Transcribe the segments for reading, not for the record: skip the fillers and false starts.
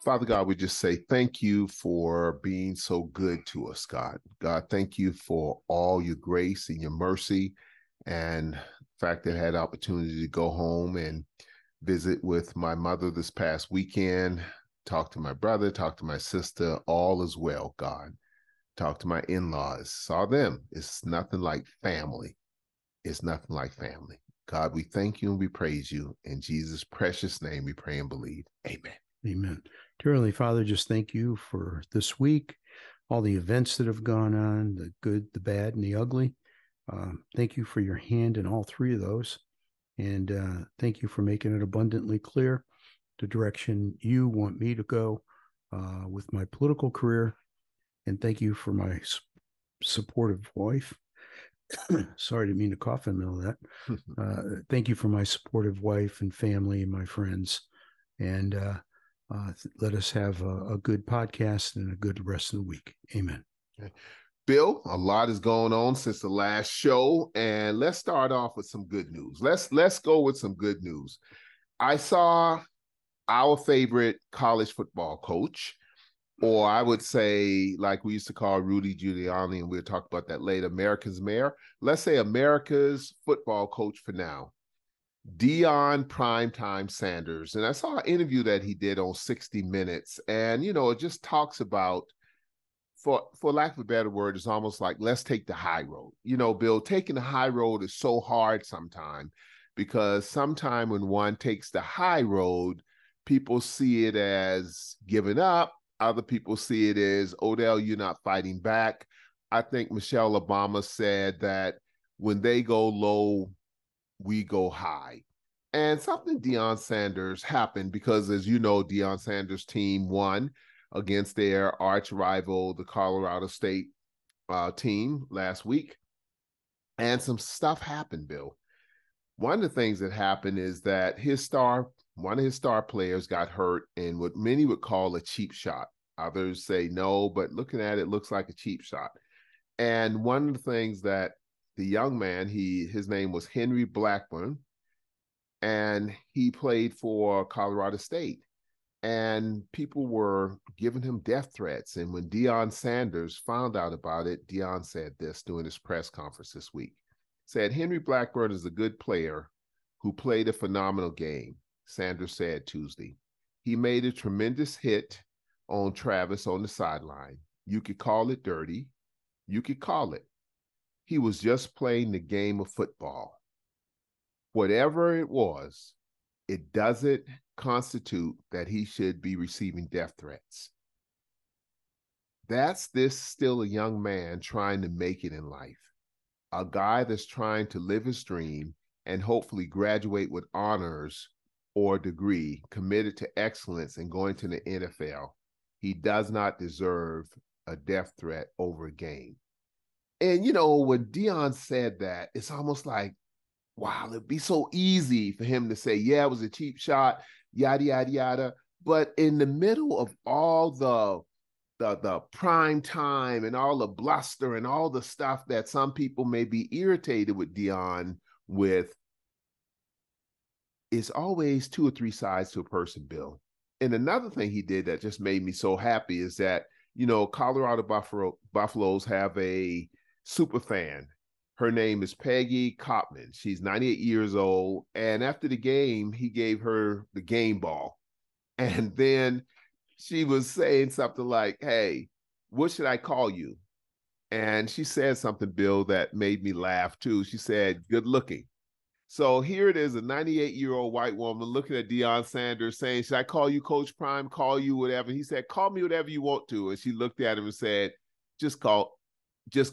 Father God, we just say thank you for being so good to us, God. God, thank you for all your grace and your mercy, and the fact that I had the opportunity to go home and visit with my mother this past weekend, talk to my brother, talk to my sister, all is well, God. Talk to my in-laws, saw them. It's nothing like family. It's nothing like family. God, we thank you and we praise you. In Jesus' precious name, we pray and believe. Amen. Amen. Dear Heavenly Father, just thank you for this week, all the events that have gone on, the good, the bad, and the ugly. Thank you for your hand in all three of those. And thank you for making it abundantly clear the direction you want me to go with my political career. And thank you for my supportive wife. Sorry, didn't mean to cough in the middle of that. Thank you for my supportive wife and family and my friends. And let us have a good podcast and a good rest of the week. Amen. Okay. Bill, a lot is going on since the last show, and let's start off with some good news. Let's go with some good news. I saw our favorite college football coach, or I would say, like we used to call Rudy Giuliani, and we'll talk about that later, America's mayor. Let's say America's football coach for now, Deion Primetime Sanders. And I saw an interview that he did on 60 Minutes, and, it just talks about, for lack of a better word, it's almost like, let's take the high road. Bill, taking the high road is so hard sometimes, because sometime when one takes the high road, people see it as giving up. Other people see it as, Odell, you're not fighting back. I think Michelle Obama said that when they go low, we go high. And something Deion Sanders happened because, as you know, Deion Sanders' team won against their arch rival, the Colorado State team last week. And some stuff happened, Bill. One of the things that happened is that one of his star players got hurt in what many would call a cheap shot. Others say no, but looking at it, looks like a cheap shot. And one of the things that the young man, his name was Henry Blackburn, and he played for Colorado State. And people were giving him death threats. And when Deion Sanders found out about it, Deion said this during his press conference this week. Said, Henry Blackburn is a good player who played a phenomenal game, Sanders said Tuesday. He made a tremendous hit on Travis on the sideline. You could call it dirty. You could call it. He was just playing the game of football. Whatever it was, it doesn't constitute that he should be receiving death threats. That's still a young man trying to make it in life. A guy that's trying to live his dream and hopefully graduate with honors or degree, committed to excellence and going to the NFL. He does not deserve a death threat over a game. And, when Deion said that, it's almost like, wow, it'd be so easy for him to say, yeah, it was a cheap shot, yada, yada, yada. But in the middle of all the prime time and all the bluster and all the stuff that some people may be irritated with Deion with, it's always two or three sides to a person, Bill. And another thing he did that just made me so happy is that, Colorado Buffaloes have a super fan. Her name is Peggy Kopman. She's 98 years old. And after the game, he gave her the game ball. And then she was saying something like, hey, what should I call you? And she said something, Bill, that made me laugh too. She said, good looking. So here it is, a 98-year-old white woman looking at Deion Sanders saying, should I call you Coach Prime, call you whatever? He said, call me whatever you want to. And she looked at him and said, just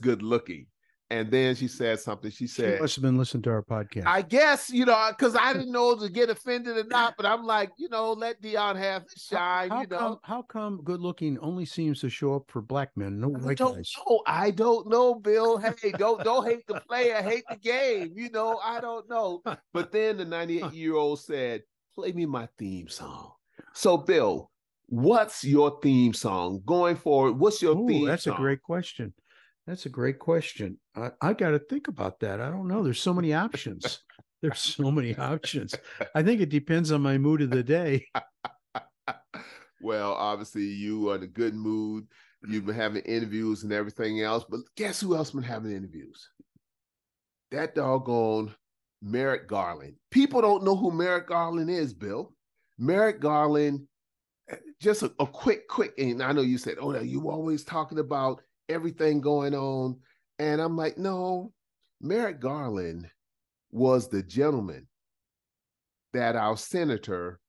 good looking. And then she said something. She said, she must have been listening to our podcast. I guess, because I didn't know to get offended or not, but I'm like, let Deion have his shine, How come good looking only seems to show up for black men? No white guys. I don't know, Bill. Hey, don't hate the player, hate the game. I don't know. But then the 98-year-old said, play me my theme song. So, Bill, what's your theme song going forward? What's your theme that's song? A great question. That's a great question. I got to think about that. I don't know. There's so many options. There's so many options. I think it depends on my mood of the day. Well, obviously you are in a good mood. You've been having interviews and everything else, but guess who else been having interviews? That doggone Merrick Garland. People don't know who Merrick Garland is, Bill. Merrick Garland, just a quick, and I know you said, oh, you always talking about everything going on. And I'm like, no, Merrick Garland was the gentleman that our senator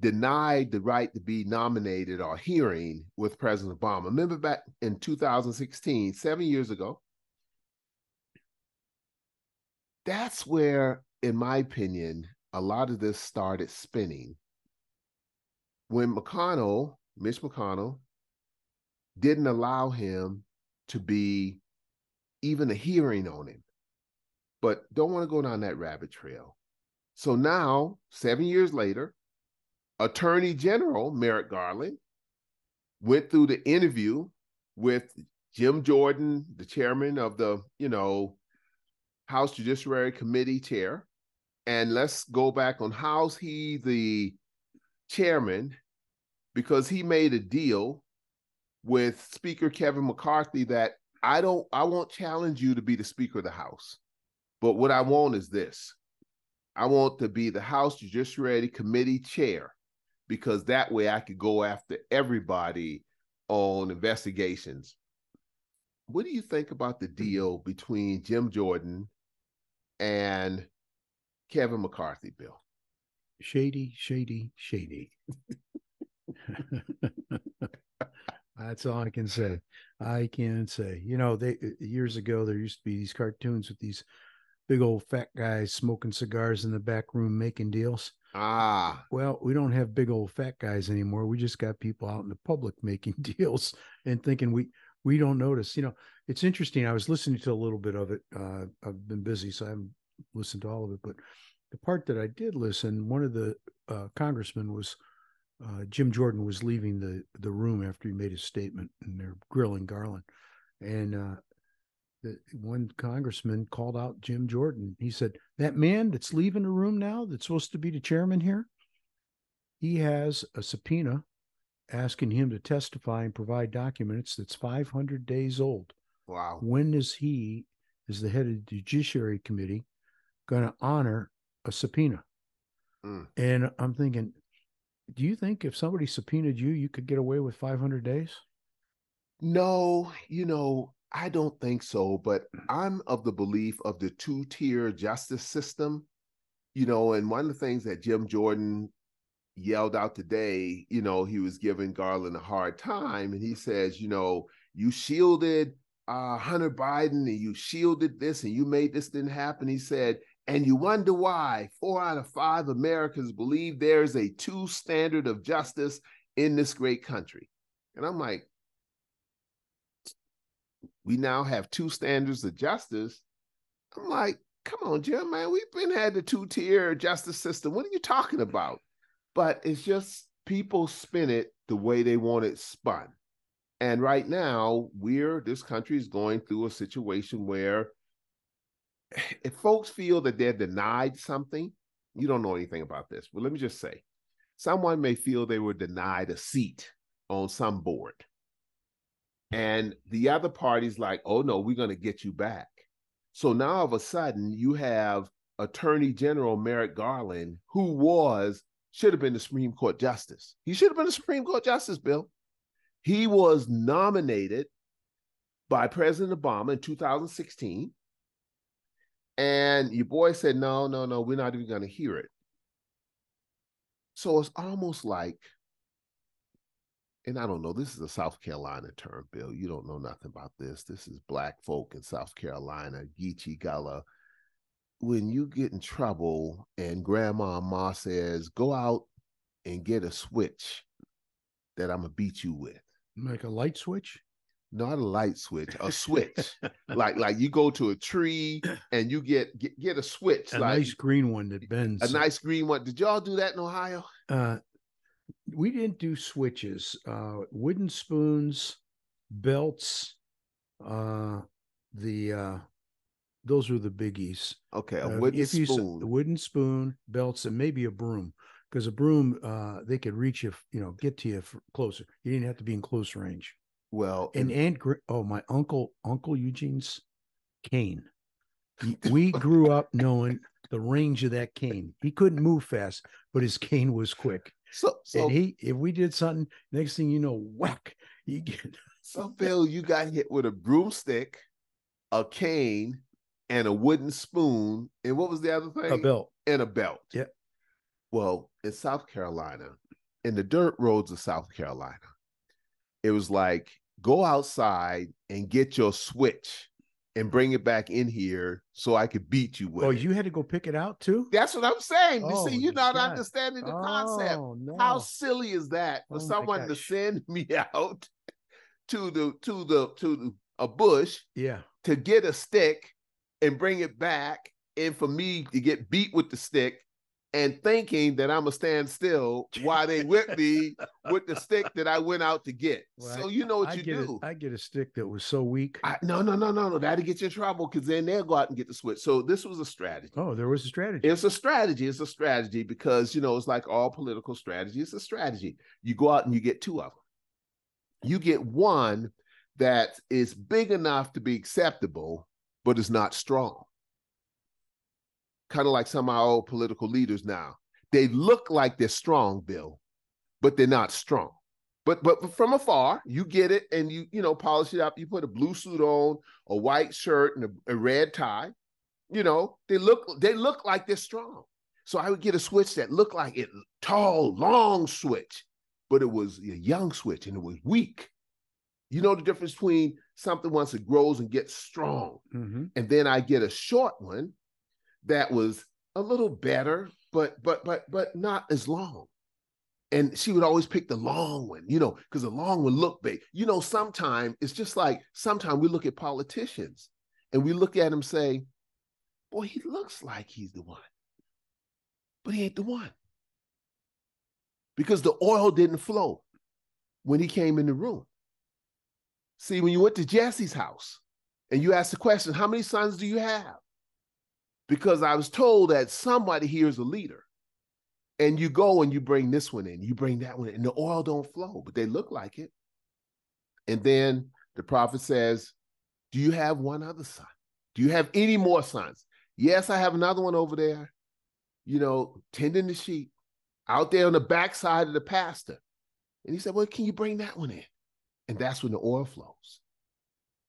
denied the right to be nominated or hearing with President Obama. Remember back in 2016, 7 years ago? That's where, in my opinion, a lot of this started spinning. When Mitch McConnell, didn't allow him to be even a hearing on him. But don't want to go down that rabbit trail. So now, 7 years later, Attorney General Merrick Garland went through the interview with Jim Jordan, the chairman of the, House Judiciary Committee chair. And let's go back on how's he the chairman, because he made a deal with Speaker Kevin McCarthy that I won't challenge you to be the Speaker of the House. But what I want is this. I want to be the House Judiciary Committee chair, because that way I could go after everybody on investigations. What do you think about the deal between Jim Jordan and Kevin McCarthy, Bill? Shady, shady, shady. That's all I can say. I can say, years ago, there used to be these cartoons with these big old fat guys smoking cigars in the back room making deals. Well, we don't have big old fat guys anymore. We just got people out in the public making deals and thinking we don't notice. It's interesting. I was listening to a little bit of it. I've been busy, so I haven't listened to all of it. But the part that I did listen, one of the congressmen was Jim Jordan was leaving the room after he made his statement, and they're grilling Garland. And one congressman called out Jim Jordan. He said, that man that's leaving the room now, that's supposed to be the chairman here, he has a subpoena asking him to testify and provide documents that's 500 days old. Wow. When is he, as the head of the Judiciary Committee, going to honor a subpoena? And I'm thinking, do you think if somebody subpoenaed you, you could get away with 500 days? No, I don't think so, but I'm of the belief of the two-tier justice system, and one of the things that Jim Jordan yelled out today, he was giving Garland a hard time, and he says, you shielded Hunter Biden, and you shielded this, and you made this didn't happen. He said, and you wonder why 4 out of 5 Americans believe there's a two standard of justice in this great country. And I'm like, we now have two standards of justice. I'm like, come on, Jim, man, we've been had the two-tier justice system. What are you talking about? But it's just people spin it the way they want it spun. And right now, this country is going through a situation where if folks feel that they're denied something, you don't know anything about this, but let me just say, someone may feel they were denied a seat on some board. And the other party's like, oh no, we're going to get you back. So now all of a sudden you have Attorney General Merrick Garland, who should have been the Supreme Court Justice. He should have been the Supreme Court Justice, Bill. He was nominated by President Obama in 2016. And your boy said, no, we're not even going to hear it. So it's almost like, and I don't know, this is a South Carolina term, Bill. You don't know nothing about this. This is black folk in South Carolina, Geechee Gullah. When you get in trouble and Grandma and Ma says, go out and get a switch that I'm going to beat you with. Like a light switch? Not a light switch, a switch. like you go to a tree and you get a switch. A nice green one that bends. A nice green one. Did y'all do that in Ohio? We didn't do switches. Wooden spoons, belts, those were the biggies. Okay, a wooden spoon. A wooden spoon, belts, and maybe a broom. because a broom, they could reach you, get to you closer. You didn't have to be in close range. Well, And my Uncle Eugene's cane. We grew up knowing the range of that cane. He couldn't move fast, but his cane was quick. And if we did something, next thing you know, whack, you get. So Bill, you got hit with a broomstick, a cane, and a wooden spoon, and what was the other thing? A belt. And a belt. Yeah. Well, in South Carolina, in the dirt roads of South Carolina, it was like, go outside and get your switch and bring it back in here so I could beat you with it. Oh, you had to go pick it out too? That's what I'm saying. You Oh, see, you're not God. understanding the concept. No. How silly is that for someone to send me out to a bush, to get a stick and bring it back, and for me to get beat with the stick, and thinking that I'm gonna stand still while they whip me with the stick that I went out to get. Well, so you know what you do. I get a stick that was so weak. No. That'll get you in trouble, because then they'll go out and get the switch. So this was a strategy. Oh, there was a strategy. It's a strategy because, it's like all political strategy. It's a strategy. You go out and you get two of them. You get one that is big enough to be acceptable, but is not strong. Kind of like some of our old political leaders now. They look like they're strong, Bill, but they're not strong. But from afar, you get it and you polish it up. You put a blue suit on, a white shirt, and a red tie. They look like they're strong. So I would get a switch that looked like it, tall, long switch, but it was a young switch and it was weak. You know the difference between something once it grows and gets strong. Mm-hmm. And then I get a short one that was a little better, but not as long. And she would always pick the long one, because the long one looked big. Sometimes it's just like, sometimes we look at politicians and we look at him and say, boy, he looks like he's the one, but he ain't the one. Because the oil didn't flow when he came in the room. See, when you went to Jesse's house and you asked the question, how many sons do you have? Because I was told that somebody here is a leader. And you go and you bring this one in, you bring that one in, and the oil don't flow, but they look like it. And then the prophet says, do you have one other son? Do you have any more sons? Yes, I have another one over there, tending the sheep out there on the backside of the pasture. And he said, well, can you bring that one in? And that's when the oil flows.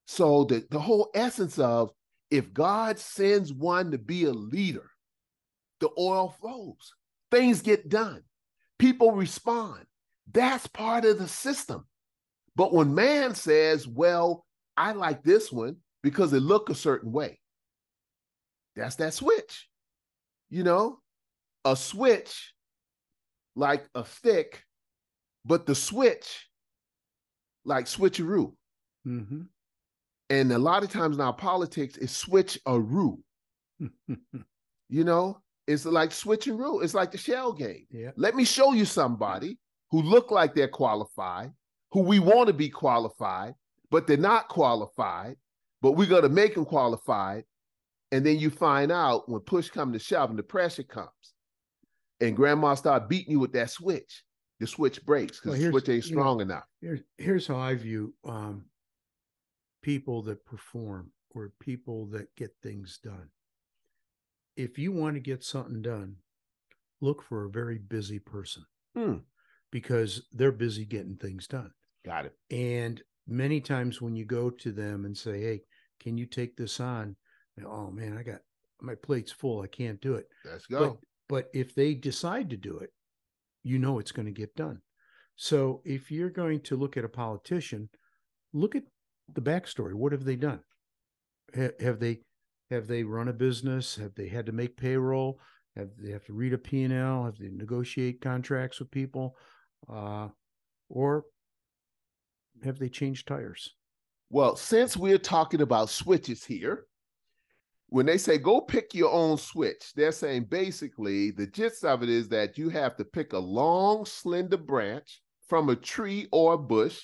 So the whole essence of, if God sends one to be a leader, the oil flows. Things get done. People respond. That's part of the system. But when man says, well, I like this one because it look a certain way, that's that switch. A switch like a stick, but the switch like switcheroo. Mm-hmm. And a lot of times in our politics, it's switcheroo. It's like switcheroo. It's like the shell game. Yeah. Let me show you somebody who look like they're qualified, who we want to be qualified, but they're not qualified, but we're going to make them qualified. And then you find out when push comes to shove and the pressure comes and grandma start beating you with that switch, the switch breaks because the switch ain't strong enough. Here's how I view people that perform or people that get things done. If you want to get something done, look for a very busy person because they're busy getting things done. Got it. And many times when you go to them and say, hey, can you take this on? Oh man, my plate's full. I can't do it. Let's go. But if they decide to do it, it's going to get done. So if you're going to look at a politician, look at the backstory. What have they done? Have they run a business? Have they had to make payroll? Have they have to read a P&L? Have they negotiate contracts with people? Or have they changed tires? Well, since we're talking about switches here, when they say go pick your own switch, they're saying basically the gist of it is that you have to pick a long, slender branch from a tree or a bush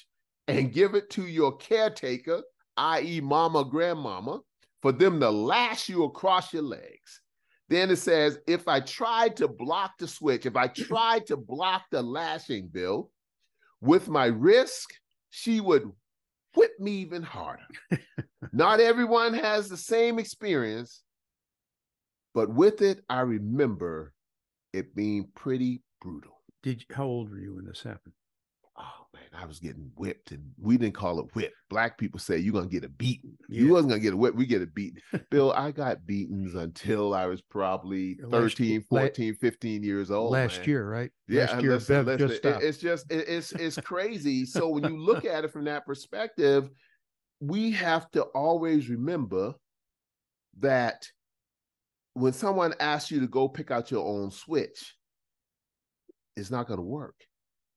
and give it to your caretaker, i.e. mama, grandmama, for them to lash you across your legs. Then it says, if I tried to block the switch, if I tried to block the lashing, Bill, with my wrist, she would whip me even harder. Not everyone has the same experience, but with it, I remember it being pretty brutal. How old were you when this happened? Oh man, I was getting whipped, and we didn't call it whip. Black people say you're gonna get a beating. Yeah. You wasn't gonna get a whip, we get a beating. Bill, I got beatings until I was probably 13, 14, 15 years old. Last year, right? Yeah, last year, Bev just stopped. It's crazy. So when you look at it from that perspective, we have to always remember that when someone asks you to go pick out your own switch, it's not going to work.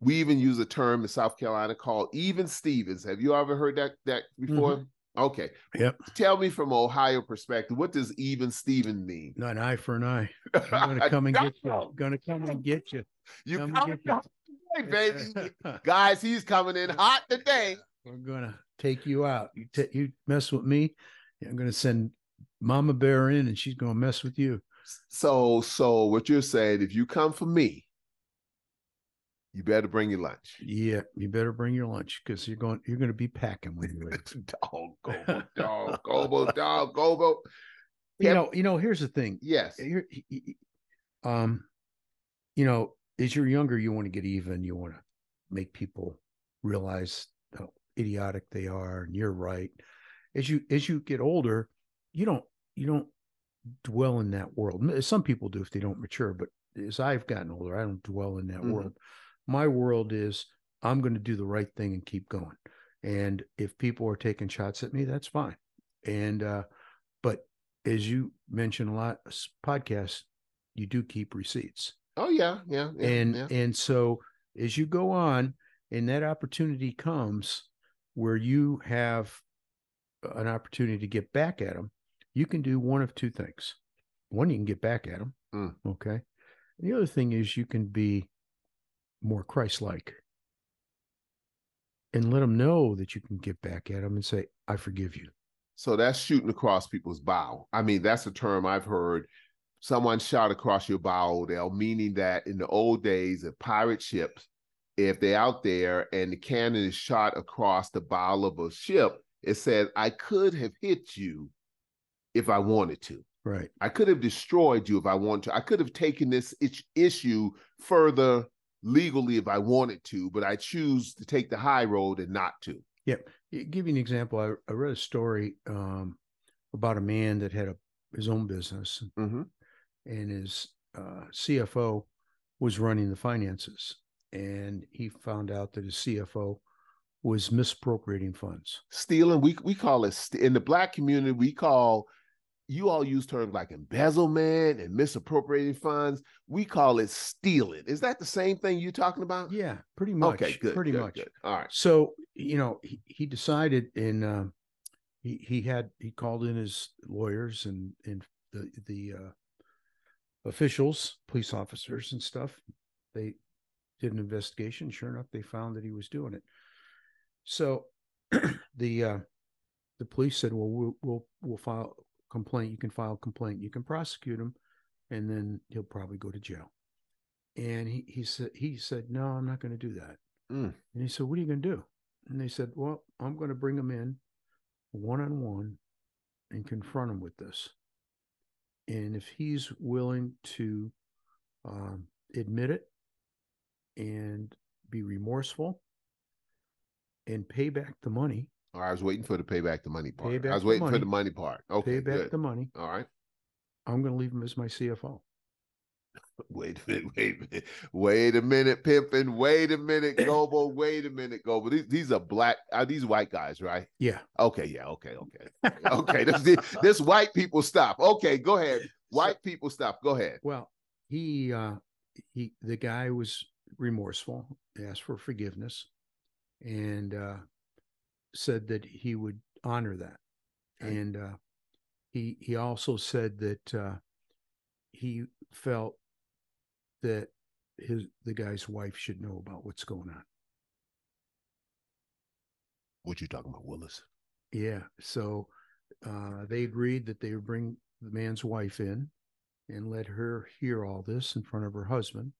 We even use a term in South Carolina called even Stevens. Have you ever heard that before? Mm-hmm. Okay. Yep. Tell me from Ohio perspective, what does even Steven mean? Not an eye for an eye. I'm going to come and get you. I'm going to come and get you. You come and get you. Baby. Guys, he's coming in hot today. We're going to take you out. You mess with me, I'm going to send Mama Bear in, and she's going to mess with you. So what you're saying, if you come for me, you better bring your lunch. Yeah, you better bring your lunch because you're going to be packing when you leave. Dog, Gobo. You know, here's the thing. Yes. As you're younger, you want to get even. You want to make people realize how idiotic they are, and you're right. As you get older, you don't dwell in that world. Some people do if they don't mature, but as I've gotten older, I don't dwell in that world. My world is I'm going to do the right thing and keep going. And if people are taking shots at me, that's fine. And but as you mentioned a lot, podcasts, you do keep receipts. Oh yeah. And so as you go on, and that opportunity comes where you have an opportunity to get back at them, you can do one of two things. One, you can get back at them. Okay. And the other thing is you can be more Christ-like and let them know that you can get back at them and say, I forgive you. So that's shooting across people's bow. I mean, that's a term I've heard. Someone shot across your bow, Odell, meaning that in the old days of pirate ships, if they're out there and the cannon is shot across the bow of a ship, it said, I could have hit you if I wanted to. Right. I could have destroyed you if I wanted to. I could have taken this issue further legally if I wanted to, but I choose to take the high road and not to. Yep. Give you an example. I read a story about a man that had his own business, and his CFO was running the finances, and he found out that his CFO was misappropriating funds. Stealing, we call it, in the Black community, we call, you all use terms like embezzlement and misappropriating funds. We call it stealing. Is that the same thing you're talking about? Yeah, pretty much. Okay, good. Pretty much. Good. All right. So, he decided, and he called in his lawyers and the officials, police officers and stuff. They did an investigation. Sure enough, they found that he was doing it. So the police said, well, we'll file a complaint. You can file a complaint. You can prosecute him, and then he'll probably go to jail. And he said, no, I'm not going to do that. And he said, what are you going to do? And they said, well, I'm going to bring him in one-on-one and confront him with this. And if he's willing to admit it and be remorseful and pay back the money. All right, I was waiting for the pay back the money part. I was waiting for the money part. Okay, pay back the money. All right. I'm going to leave him as my CFO. Wait a minute, pimping. Wait a minute, Gobo. Wait a minute, Gobo. These are these white guys, right? Yeah. Okay, yeah, okay. Okay, this white people stuff. Okay, go ahead. White people stuff. Go ahead. Well, the guy was remorseful, asked for forgiveness, and said that he would honor that. Okay. And he also said that he felt that the guy's wife should know about what's going on. What you talking about, Willis? Yeah. So they agreed that they would bring the man's wife in and let her hear all this in front of her husband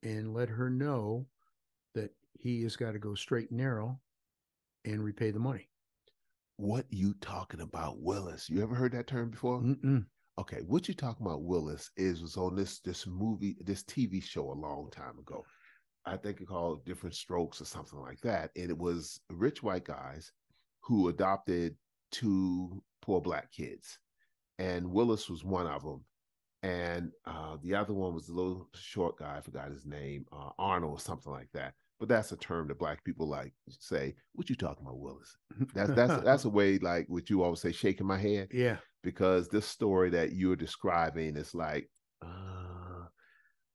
and let her know that he has got to go straight and narrow and repay the money. What you talking about, Willis? You ever heard that term before? Mm-mm. Okay, what you talking about, Willis, was on this movie, this TV show a long time ago. I think it called Different Strokes or something like that. And it was rich white guys who adopted two poor black kids. And Willis was one of them. And the other one was a little short guy. I forgot his name, Arnold or something like that. But that's a term that black people like say. What you talking about, Willis? That's a way like what you always say, shaking my head. Yeah. Because this story that you're describing is like,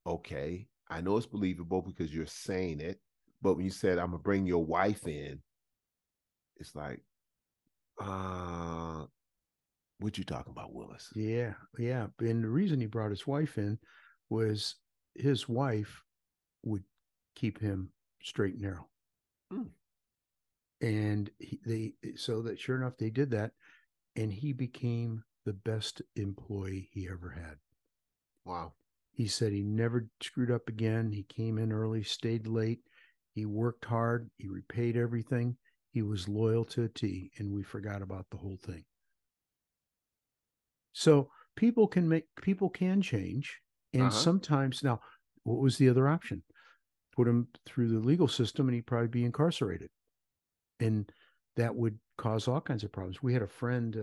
okay, I know it's believable because you're saying it, but when you said I'm gonna bring your wife in, it's like, what you talking about, Willis? Yeah, yeah. And the reason he brought his wife in was his wife would keep him straight and narrow. Mm. And so that sure enough, they did that. And he became the best employee he ever had. Wow. He said he never screwed up again. He came in early, stayed late. He worked hard. He repaid everything. He was loyal to a T, and we forgot about the whole thing. So people can change. And sometimes now, what was the other option? Put him through the legal system and he'd probably be incarcerated. And that would cause all kinds of problems. We had a friend,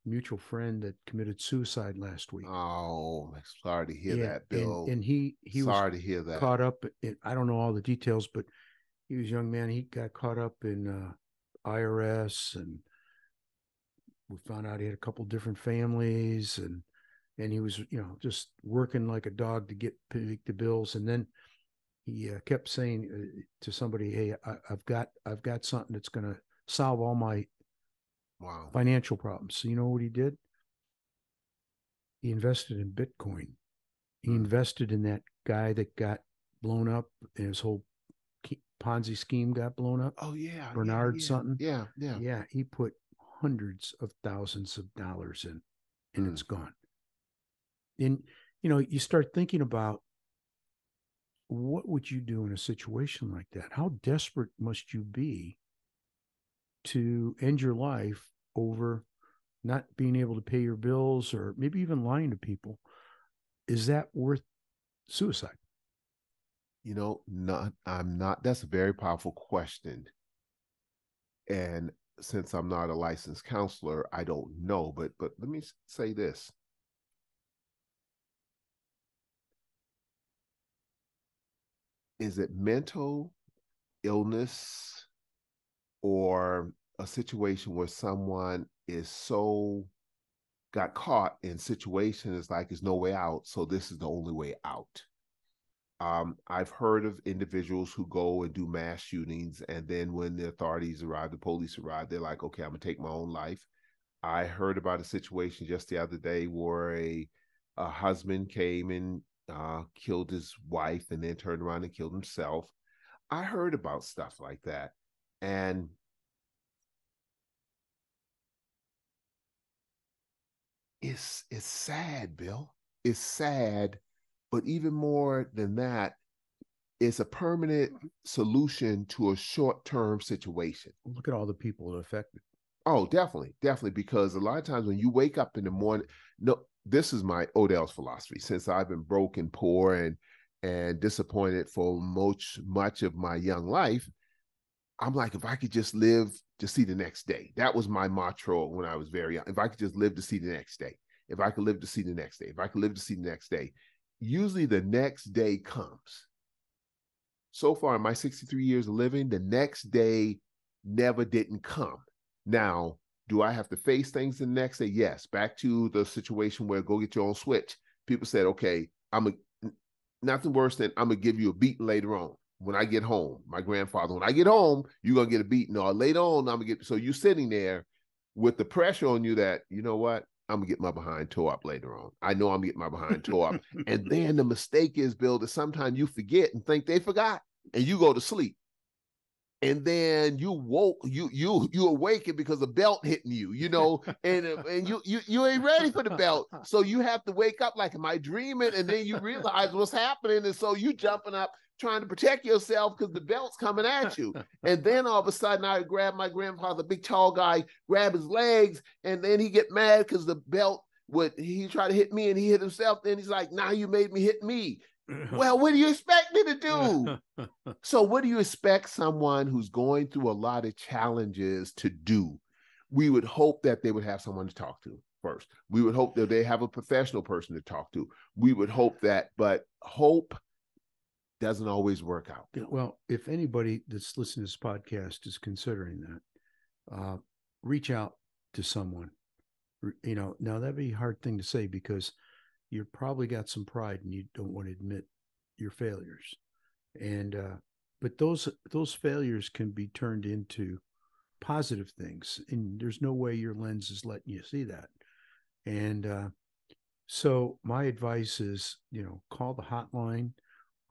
mutual friend, that committed suicide last week. Oh, sorry to hear that, Bill. And he sorry was to hear that. Caught up in, I don't know all the details, but he was a young man. He got caught up in IRS, and we found out he had a couple different families, and he was, just working like a dog to get the bills. And then he kept saying to somebody, "Hey, I've got something that's going to solve all my financial problems." So you know what he did? He invested in Bitcoin. He invested in that guy that got blown up, and his whole Ponzi scheme got blown up. Oh yeah, Bernard something. Yeah. He put hundreds of thousands of dollars in, and it's gone. And you start thinking about, what would you do in a situation like that? How desperate must you be to end your life over not being able to pay your bills, or maybe even lying to people? Is that worth suicide? I'm not. That's a very powerful question. And since I'm not a licensed counselor, I don't know. But let me say this. Is it mental illness or a situation where someone is so got caught in situation is like there's no way out, so this is the only way out? I've heard of individuals who go and do mass shootings, and then when the authorities arrive, the police arrive, they're like, okay, I'm gonna take my own life. I heard about a situation just the other day where a husband came and killed his wife and then turned around and killed himself. I heard about stuff like that. And it's sad, Bill. It's sad. But even more than that, it's a permanent solution to a short-term situation. Look at all the people affected. Oh, definitely, definitely. Because a lot of times when you wake up in the morning, no, this is my Odell's philosophy. Since I've been broke and poor and disappointed for much of my young life, I'm like, if I could just live to see the next day. That was my mantra when I was very young. If I could just live to see the next day. If I could live to see the next day. If I could live to see the next day. Usually the next day comes. So far in my 63 years of living, the next day never didn't come. Now, do I have to face things the next day? Yes. Back to the situation where go get your own switch. People said, okay, nothing worse than I'm going to give you a beating later on. When I get home, my grandfather, when I get home, you're going to get a beating. Or later on, I'm going to get, so you're sitting there with the pressure on you that, you know what? I'm going to get my behind tore up later on. I know I'm getting my behind tore up. And then the mistake is, Bill, that sometimes you forget and think they forgot and you go to sleep. and then you awaken because a belt hitting you, and you ain't ready for the belt, so you have to wake up like, am I dreaming? And then you realize what's happening, and so you jumping up trying to protect yourself because the belt's coming at you. And then all of a sudden I grab my grandfather, big tall guy, grab his legs, and then he get mad because the belt he tried to hit me and he hit himself. Then he's like, now you made me hit me. Well, what do you expect me to do? So what do you expect someone who's going through a lot of challenges to do? We would hope that they would have someone to talk to first. We would hope that they have a professional person to talk to. We would hope that, but hope doesn't always work out. Well, if anybody that's listening to this podcast is considering that, reach out to someone. Now that'd be a hard thing to say because you probably got some pride and you don't want to admit your failures. And but those failures can be turned into positive things, and there's no way your lens is letting you see that. And so my advice is, call the hotline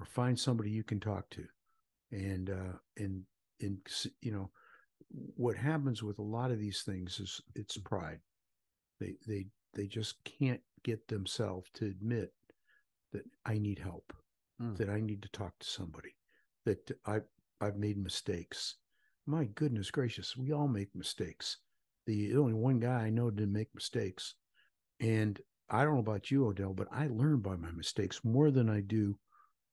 or find somebody you can talk to. And what happens with a lot of these things is it's pride. They just can't get themselves to admit that I need help, that I need to talk to somebody, that I've made mistakes. My goodness gracious, we all make mistakes. The only one guy I know didn't make mistakes. And I don't know about you, Odell, but I learn by my mistakes more than I do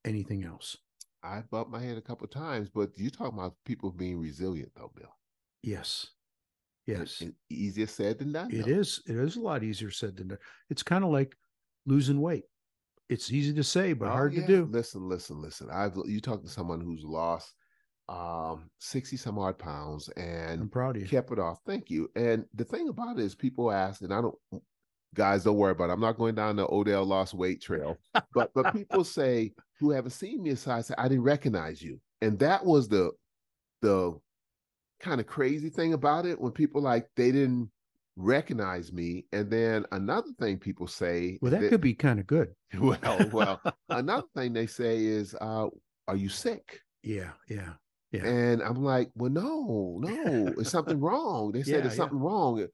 anything else. I bumped my head a couple of times, but you talk about people being resilient, though, Bill. Yes. And easier said than done. It is a lot easier said than done. It's kind of like losing weight. It's easy to say, but hard to do. Listen. You talk to someone who's lost 60 some odd pounds and I'm proud of you. Kept it off. Thank you. And the thing about it is people ask, and guys, don't worry about it. I'm not going down the Odell lost weight trail, but people say who haven't seen me, so I say, I didn't recognize you. And that was the kind of crazy thing about it, when people they didn't recognize me. And then another thing people say, well, that could be kind of good. Well, another thing they say is, are you sick? Yeah. And I'm like, well, no, it's something wrong. They said there's something wrong.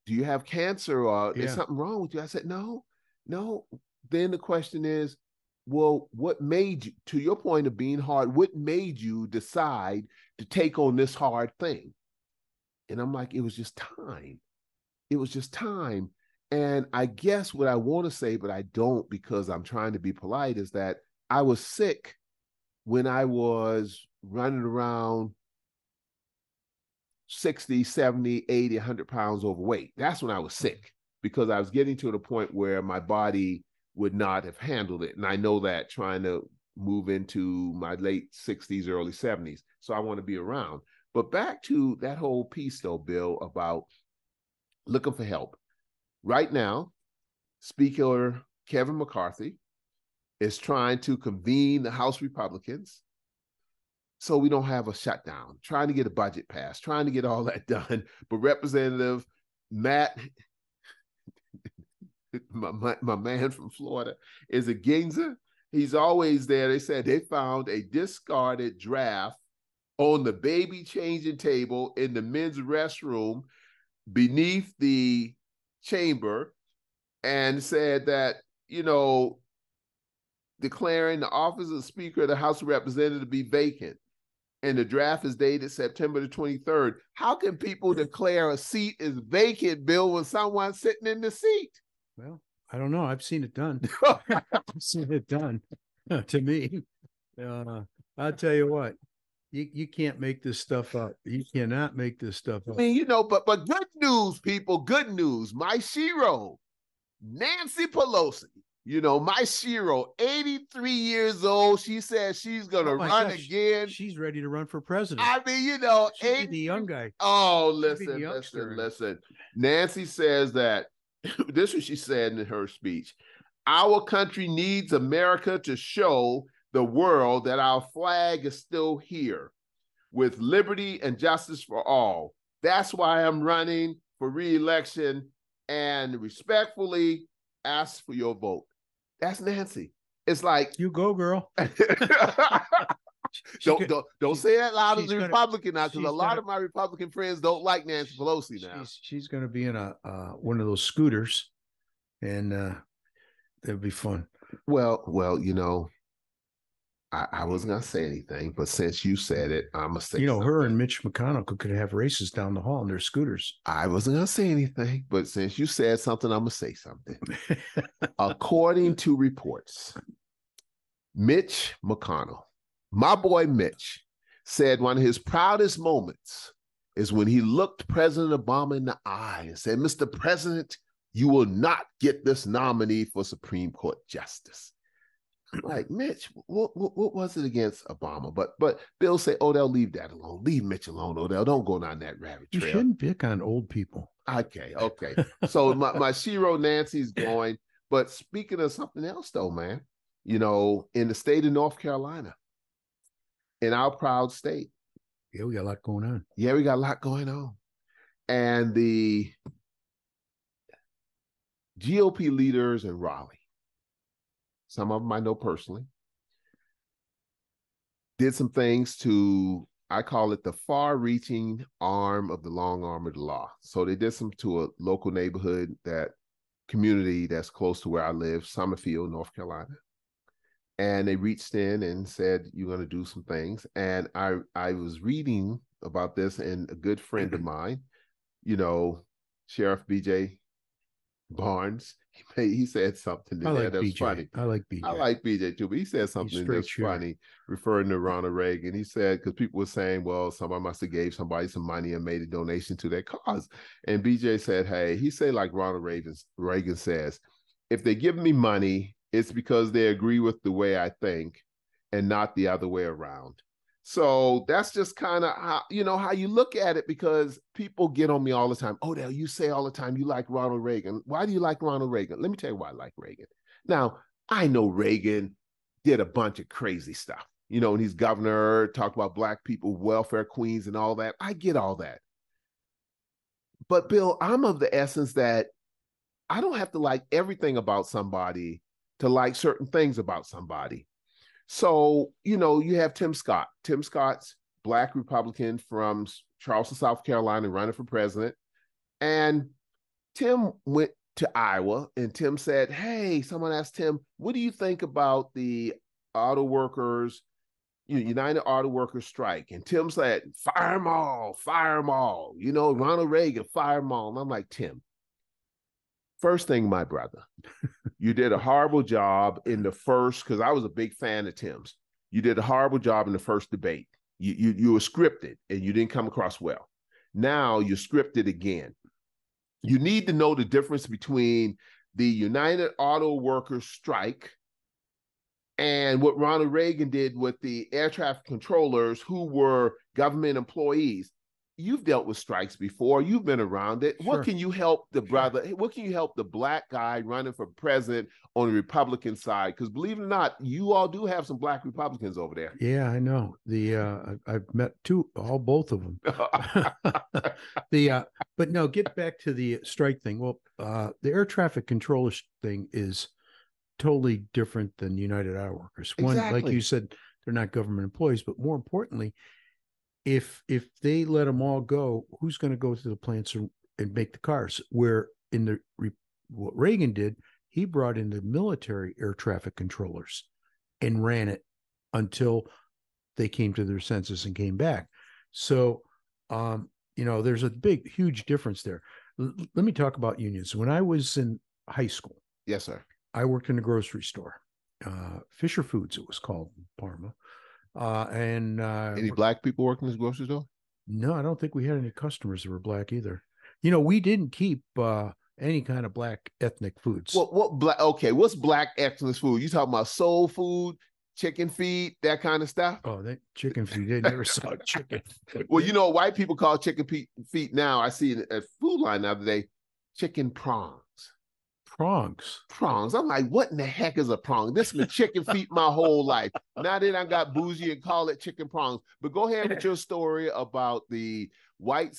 Do you have cancer or is something wrong with you? I said, no. Then the question is, well, what made you, to your point of being hard, what made you decide to take on this hard thing? And I'm like, it was just time. And I guess what I want to say, but I don't because I'm trying to be polite, is that I was sick when I was running around 60, 70, 80, 100 pounds overweight. That's when I was sick, because I was getting to the point where my body would not have handled it. And I know that trying to move into my late 60s, early 70s. So I want to be around. But back to that whole piece, though, Bill, about looking for help. Right now, Speaker Kevin McCarthy is trying to convene the House Republicans so we don't have a shutdown, trying to get a budget passed, trying to get all that done. But Representative Matt, my man from Florida, is a Gingser. He's always there. They said they found a discarded draft on the baby changing table in the men's restroom beneath the chamber, and said that, declaring the office of Speaker of the House of Representatives to be vacant. And the draft is dated September the 23rd. How can people declare a seat is vacant, Bill, when someone's sitting in the seat? Well, I don't know. I've seen it done. To me. I'll tell you what, you can't make this stuff up. You cannot make this stuff up. I mean, but good news, people, good news. My shiro, Nancy Pelosi, my shiro, 83 years old. She says she's going to run again. She's ready to run for president. I mean, she's the young guy. Oh, listen. Nancy says that, this is what she said in her speech. Our country needs America to show the world that our flag is still here with liberty and justice for all. That's why I'm running for re-election and respectfully ask for your vote. That's Nancy. It's like, you go, girl. Don't say that loud as a Republican now, because a lot of my Republican friends don't like Nancy Pelosi now. She's going to be in one of those scooters, and it'll be fun. Well, you know, I wasn't gonna say anything, but since you said it, I'm gonna say. You know, her and Mitch McConnell could have races down the hall in their scooters. I wasn't gonna say anything, but since you said something, I'm gonna say something. According to reports, Mitch McConnell, my boy Mitch, said one of his proudest moments is when he looked President Obama in the eye and said, "Mr. President, you will not get this nominee for Supreme Court Justice." Like, Mitch, what was it against Obama? But Bill said, Odell, leave that alone. Leave Mitch alone, Odell. Don't go down that rabbit trail. You shouldn't pick on old people. Okay. So my Shiro Nancy's going. But speaking of something else, though, man, you know, in the state of North Carolina, in our proud state. Yeah, we got a lot going on. Yeah, we got a lot going on. And the GOP leaders in Raleigh, some of them I know personally, did some things to, I call it the far-reaching arm of the long arm of the law. So they did some to a local neighborhood, that community that's close to where I live, Summerfield, North Carolina. And they reached in and said, you're going to do some things. And I was reading about this, and a good friend of mine, you know, Sheriff BJ Barnes, he said something that was funny. I like BJ. I like BJ too, but he said something that's funny, referring to Ronald Reagan. He said, because people were saying, well, somebody must have gave somebody some money and made a donation to their cause. And BJ said, hey, he said, like Ronald Reagan says, if they give me money, it's because they agree with the way I think and not the other way around. So that's just kind of how you look at it, because people get on me all the time. Oh, you say all the time you like Ronald Reagan. Why do you like Ronald Reagan? Let me tell you why I like Reagan. Now, I know Reagan did a bunch of crazy stuff. You know, when he's governor, talked about black people, welfare queens and all that. I get all that. But Bill, I'm of the essence that I don't have to like everything about somebody to like certain things about somebody. So, you know, you have Tim Scott. Tim Scott's Black Republican from Charleston, South Carolina, running for president. And Tim went to Iowa, and Tim said, hey, someone asked Tim, what do you think about the auto workers, United Auto Workers strike? And Tim said, fire them all, fire them all. You know, Ronald Reagan, fire them all. And I'm like, Tim, first thing, my brother, you did a horrible job in the first, because I was a big fan of Tim's. You did a horrible job in the first debate. You were scripted and you didn't come across well. Now you're scripted again. You need to know the difference between the United Auto Workers strike and what Ronald Reagan did with the air traffic controllers, who were government employees. You've dealt with strikes before. You've been around it. Sure. What can you help the brother? What can you help the black guy running for president on the Republican side? Because believe it or not, you all do have some black Republicans over there. Yeah, I know. I've met both of them. But no, get back to the strike thing. Well, the air traffic controllers thing is totally different than United Auto Workers. One, exactly. Like you said, they're not government employees, but more importantly, if they let them all go, who's going to go to the plants and make the cars? Where what Reagan did, he brought in the military air traffic controllers and ran it until they came to their senses and came back. So, there's a huge difference there. Let me talk about unions. When I was in high school, yes, sir, I worked in a grocery store, Fisher Foods, it was called, in Parma. Any black people working in this grocery store? No, I don't think we had any customers that were black either. You know, we didn't keep any kind of black ethnic foods. What's black ethnic food? You talking about soul food, chicken feet, that kind of stuff? Oh, chicken feet. They never saw chicken. Well, you know, white people call chicken feet now. I see it at Food Line the other day, chicken prongs. Prongs. I'm like, what in the heck is a prong? This has been chicken feet my whole life. Now that I got bougie and call it chicken prongs. But go ahead with your story about the white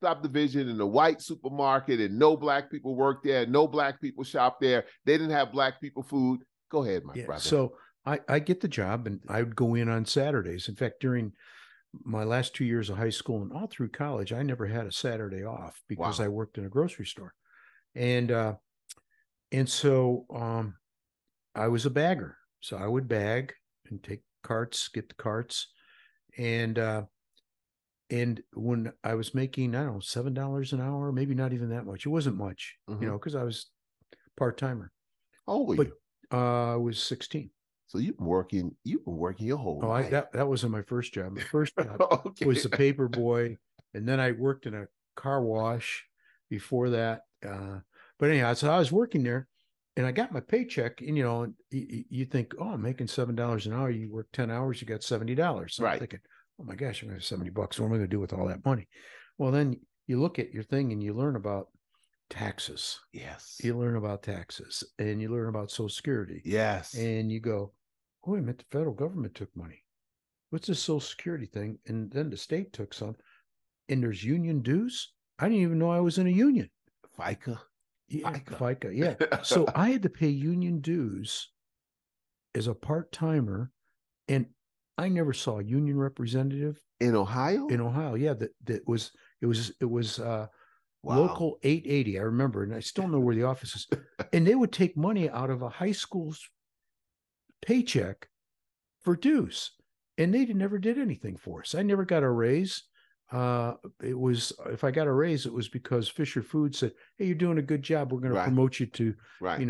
subdivision and the white supermarket, and no black people work there, no black people shop there. They didn't have black people food. Go ahead, my brother. So I get the job, and I would go in on Saturdays. In fact, during my last 2 years of high school and all through college, I never had a Saturday off because Wow. I worked in a grocery store. And so I was a bagger. So I would bag and take carts, get the carts. And when I was making, I don't know, $7 an hour, maybe not even that much. It wasn't much, Mm-hmm. because I was part-timer. How old were But you? I was 16. So you've been working your whole Oh, life. that wasn't my first job. My first job Okay. was the paper boy, and then I worked in a car wash before that. But anyhow, so I was working there, and I got my paycheck. And you think, oh, I'm making $7 an hour. You work 10 hours, you got $70. So I'm Right. thinking, oh my gosh, I'm gonna have $70. What am I gonna do with all that money? Well, then you look at your thing and you learn about taxes. Yes. You learn about taxes, and you learn about Social Security, Yes. and you go, oh, wait a minute, the federal government took money. What's this Social Security thing? And then the state took some, and there's union dues. I didn't even know I was in a union. FICA. Yeah, FICA. FICA. Yeah. So I had to pay union dues as a part timer, and I never saw a union representative In Ohio? in Ohio. Yeah, it was Wow. local 880. I remember, and I still know where the office is. And they would take money out of a high school's paycheck for dues, and they never did anything for us. I never got a raise. It was, if I got a raise, it was because Fisher Food said, "Hey, you're doing a good job. We're going to Right. promote you to, Right.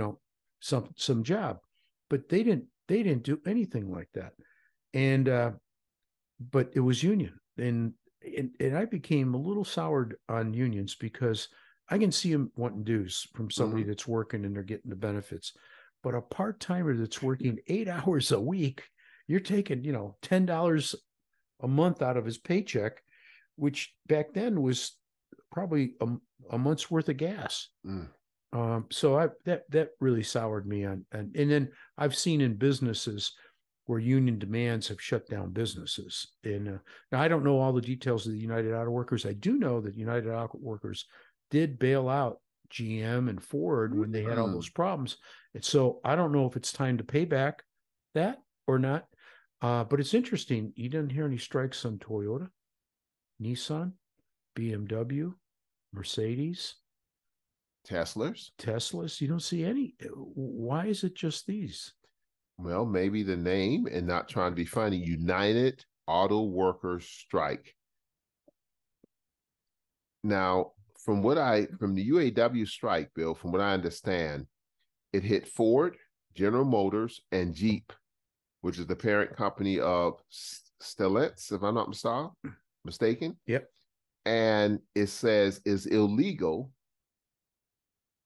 some job." But they didn't do anything like that. And but it was union, and I became a little soured on unions because I can see them wanting dues from somebody Mm-hmm. that's working and they're getting the benefits, but a part timer that's working 8 hours a week, you're taking $10 a month out of his paycheck, which back then was probably a month's worth of gas. Mm. So that really soured me on, and then I've seen in businesses where union demands have shut down businesses. And now I don't know all the details of the United Auto Workers. I do know that United Auto Workers did bail out GM and Ford when they had all those problems. And so I don't know if it's time to pay back that or not. But it's interesting. You didn't hear any strikes on Toyota, Nissan, BMW, Mercedes, Teslas. Teslas. You don't see any. Why is it just these? Well, maybe the name, and not trying to be funny, United Auto Workers Strike. Now, from the UAW strike, Bill, from what I understand, it hit Ford, General Motors, and Jeep, which is the parent company of Stellantis, if I'm not mistaken. Yep. And it says is illegal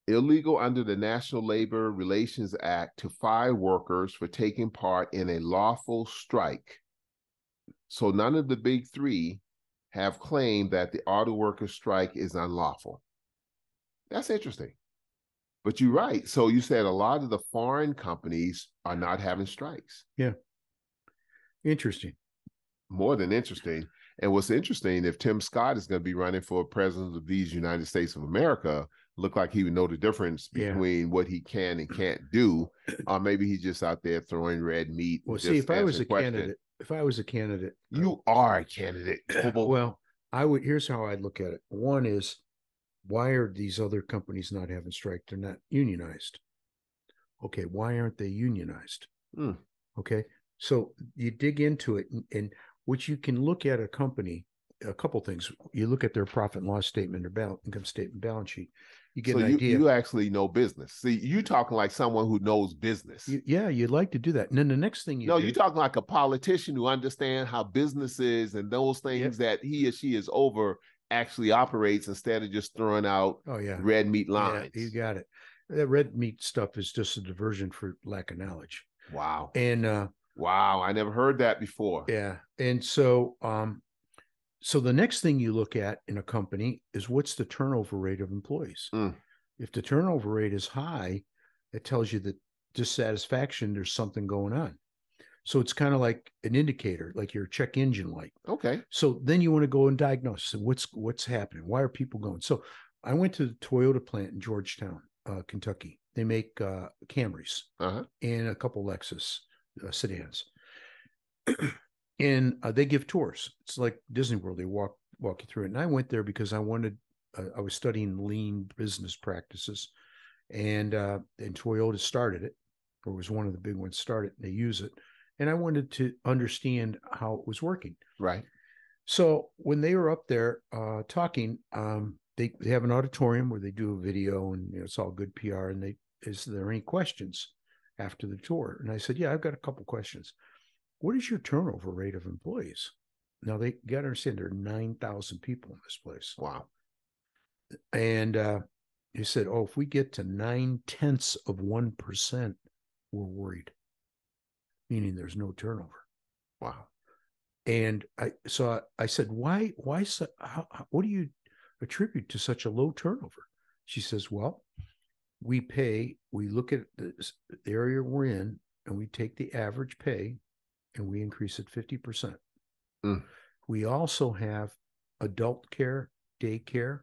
under the National Labor Relations Act to fire workers for taking part in a lawful strike. So none of the big three have claimed that the auto workers strike is unlawful. That's interesting. But you're right. So you said a lot of the foreign companies are not having strikes. Yeah. Interesting. More than interesting. And what's interesting, if Tim Scott is going to be running for president of these United States of America, look like he would know the difference between what he can and can't do. Or maybe he's just out there throwing red meat. Well, see, if I was a candidate, you are a candidate. Well, here's how I'd look at it. One is, why are these other companies not having strike? They're not unionized. Okay, why aren't they unionized? Okay, so you dig into it, and what you can look at a company, a couple things. You look at their profit and loss statement, their income statement, balance sheet. You get an idea. You actually know business. See, you talking like someone who knows business. You'd like to do that. And then the next thing you're talking like a politician who understands how business is and those things that he or she is over actually operates, instead of just throwing out red meat lines. Yeah, you got it. That red meat stuff is just a diversion for lack of knowledge. Wow. And wow, I never heard that before. Yeah. And so so the next thing you look at in a company is, what's the turnover rate of employees? If the turnover rate is high, it tells you that dissatisfaction, there's something going on. So it's kind of like an indicator, like your check engine light. Okay. So then you want to go and diagnose what's happening. Why are people going? So I went to the Toyota plant in Georgetown, Kentucky. They make Camrys and a couple Lexus. sedans. And they give tours. It's like Disney World. They walk you through it. And I went there because I was studying lean business practices, and Toyota started it, or was one of the big ones started. And they use it, and I wanted to understand how it was working. Right. So when they were up there talking, they have an auditorium where they do a video, and it's all good PR. And is there any questions after the tour? And I said, yeah, I've got a couple questions. What is your turnover rate of employees? Now, they got to understand there are 9,000 people in this place. Wow. And he said, oh, if we get to 0.9%, we're worried, meaning there's no turnover. Wow. And I said, why, what do you attribute to such a low turnover? She says, well, we look at the area we're in, and we take the average pay and we increase it 50%. We also have adult care, daycare,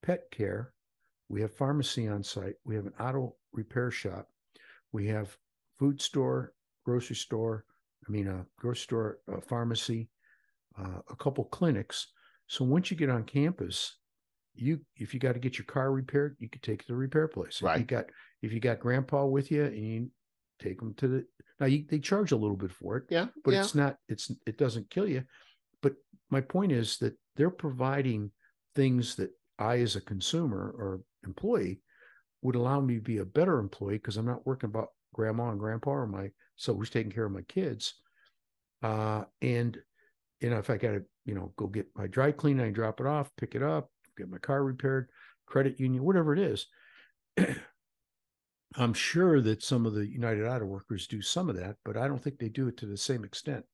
pet care. We have pharmacy on site. We have an auto repair shop. We have food store, grocery store, pharmacy, a couple clinics. So once you get on campus, if you got to get your car repaired, you could take it to the repair place. Right. If you got grandpa with you, and you take them to they charge a little bit for it. Yeah. But it doesn't kill you. But my point is that they're providing things that I, as a consumer or employee, would allow me to be a better employee, because I'm not working about grandma and grandpa or who's taking care of my kids. And if I got to, go get my dry clean, I drop it off, pick it up, get my car repaired, credit union, whatever it is. I'm sure that some of the United Auto Workers do some of that, but I don't think they do it to the same extent.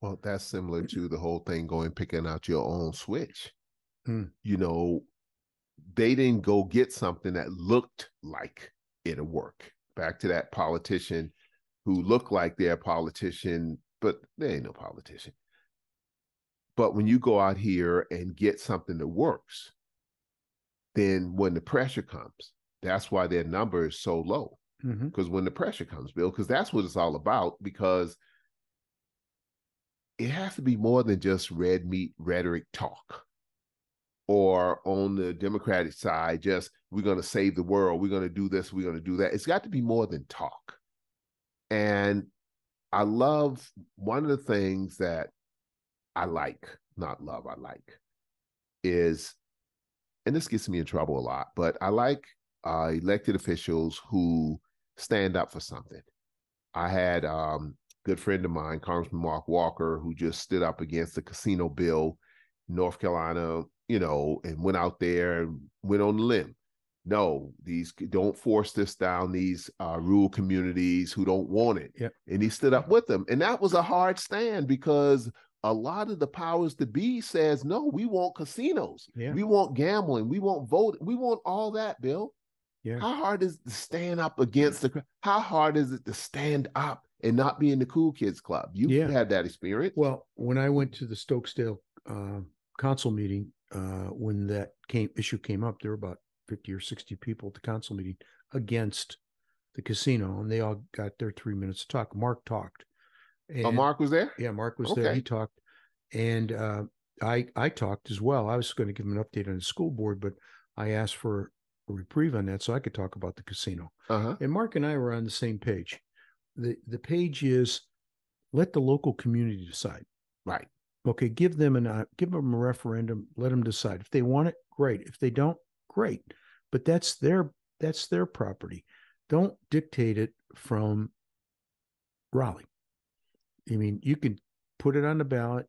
Well, that's similar to the whole thing picking out your own switch. They didn't go get something that looked like it'll work. Back to that politician who looked like they're a politician, but they ain't no politician. But when you go out here and get something that works, then when the pressure comes, that's why their number is so low. Because when the pressure comes, Bill, because that's what it's all about, because it has to be more than just red meat rhetoric talk. Or on the Democratic side, just we're going to save the world, we're going to do this, we're going to do that. It's got to be more than talk. And I love one of the things that I like is, and this gets me in trouble a lot, but I like elected officials who stand up for something. I had a good friend of mine, Congressman Mark Walker, who just stood up against the casino bill in North Carolina, and went out there and went on the limb. No, don't force this down these rural communities who don't want it. Yep. And he stood up with them. And that was a hard stand, because a lot of the powers to be says, no, we want casinos. Yeah. We want gambling. We want voting. We want all that, Bill. Yeah. How hard is it to stand up against how hard is it to stand up and not be in the cool kids club? You've had that experience. Well, when I went to the Stokesdale council meeting, when that issue came up, there were about 50 or 60 people at the council meeting against the casino, and they all got their 3 minutes to talk. Mark talked. And, Mark was there? Yeah, Mark was there. He talked. And I talked as well. I was going to give him an update on the school board, but I asked for a reprieve on that so I could talk about the casino. And Mark and I were on the same page. The page is, let the local community decide. Right. Okay, give them a referendum, let them decide. If they want it, great. If they don't, great. But that's their property. Don't dictate it from Raleigh. I mean, you can put it on the ballot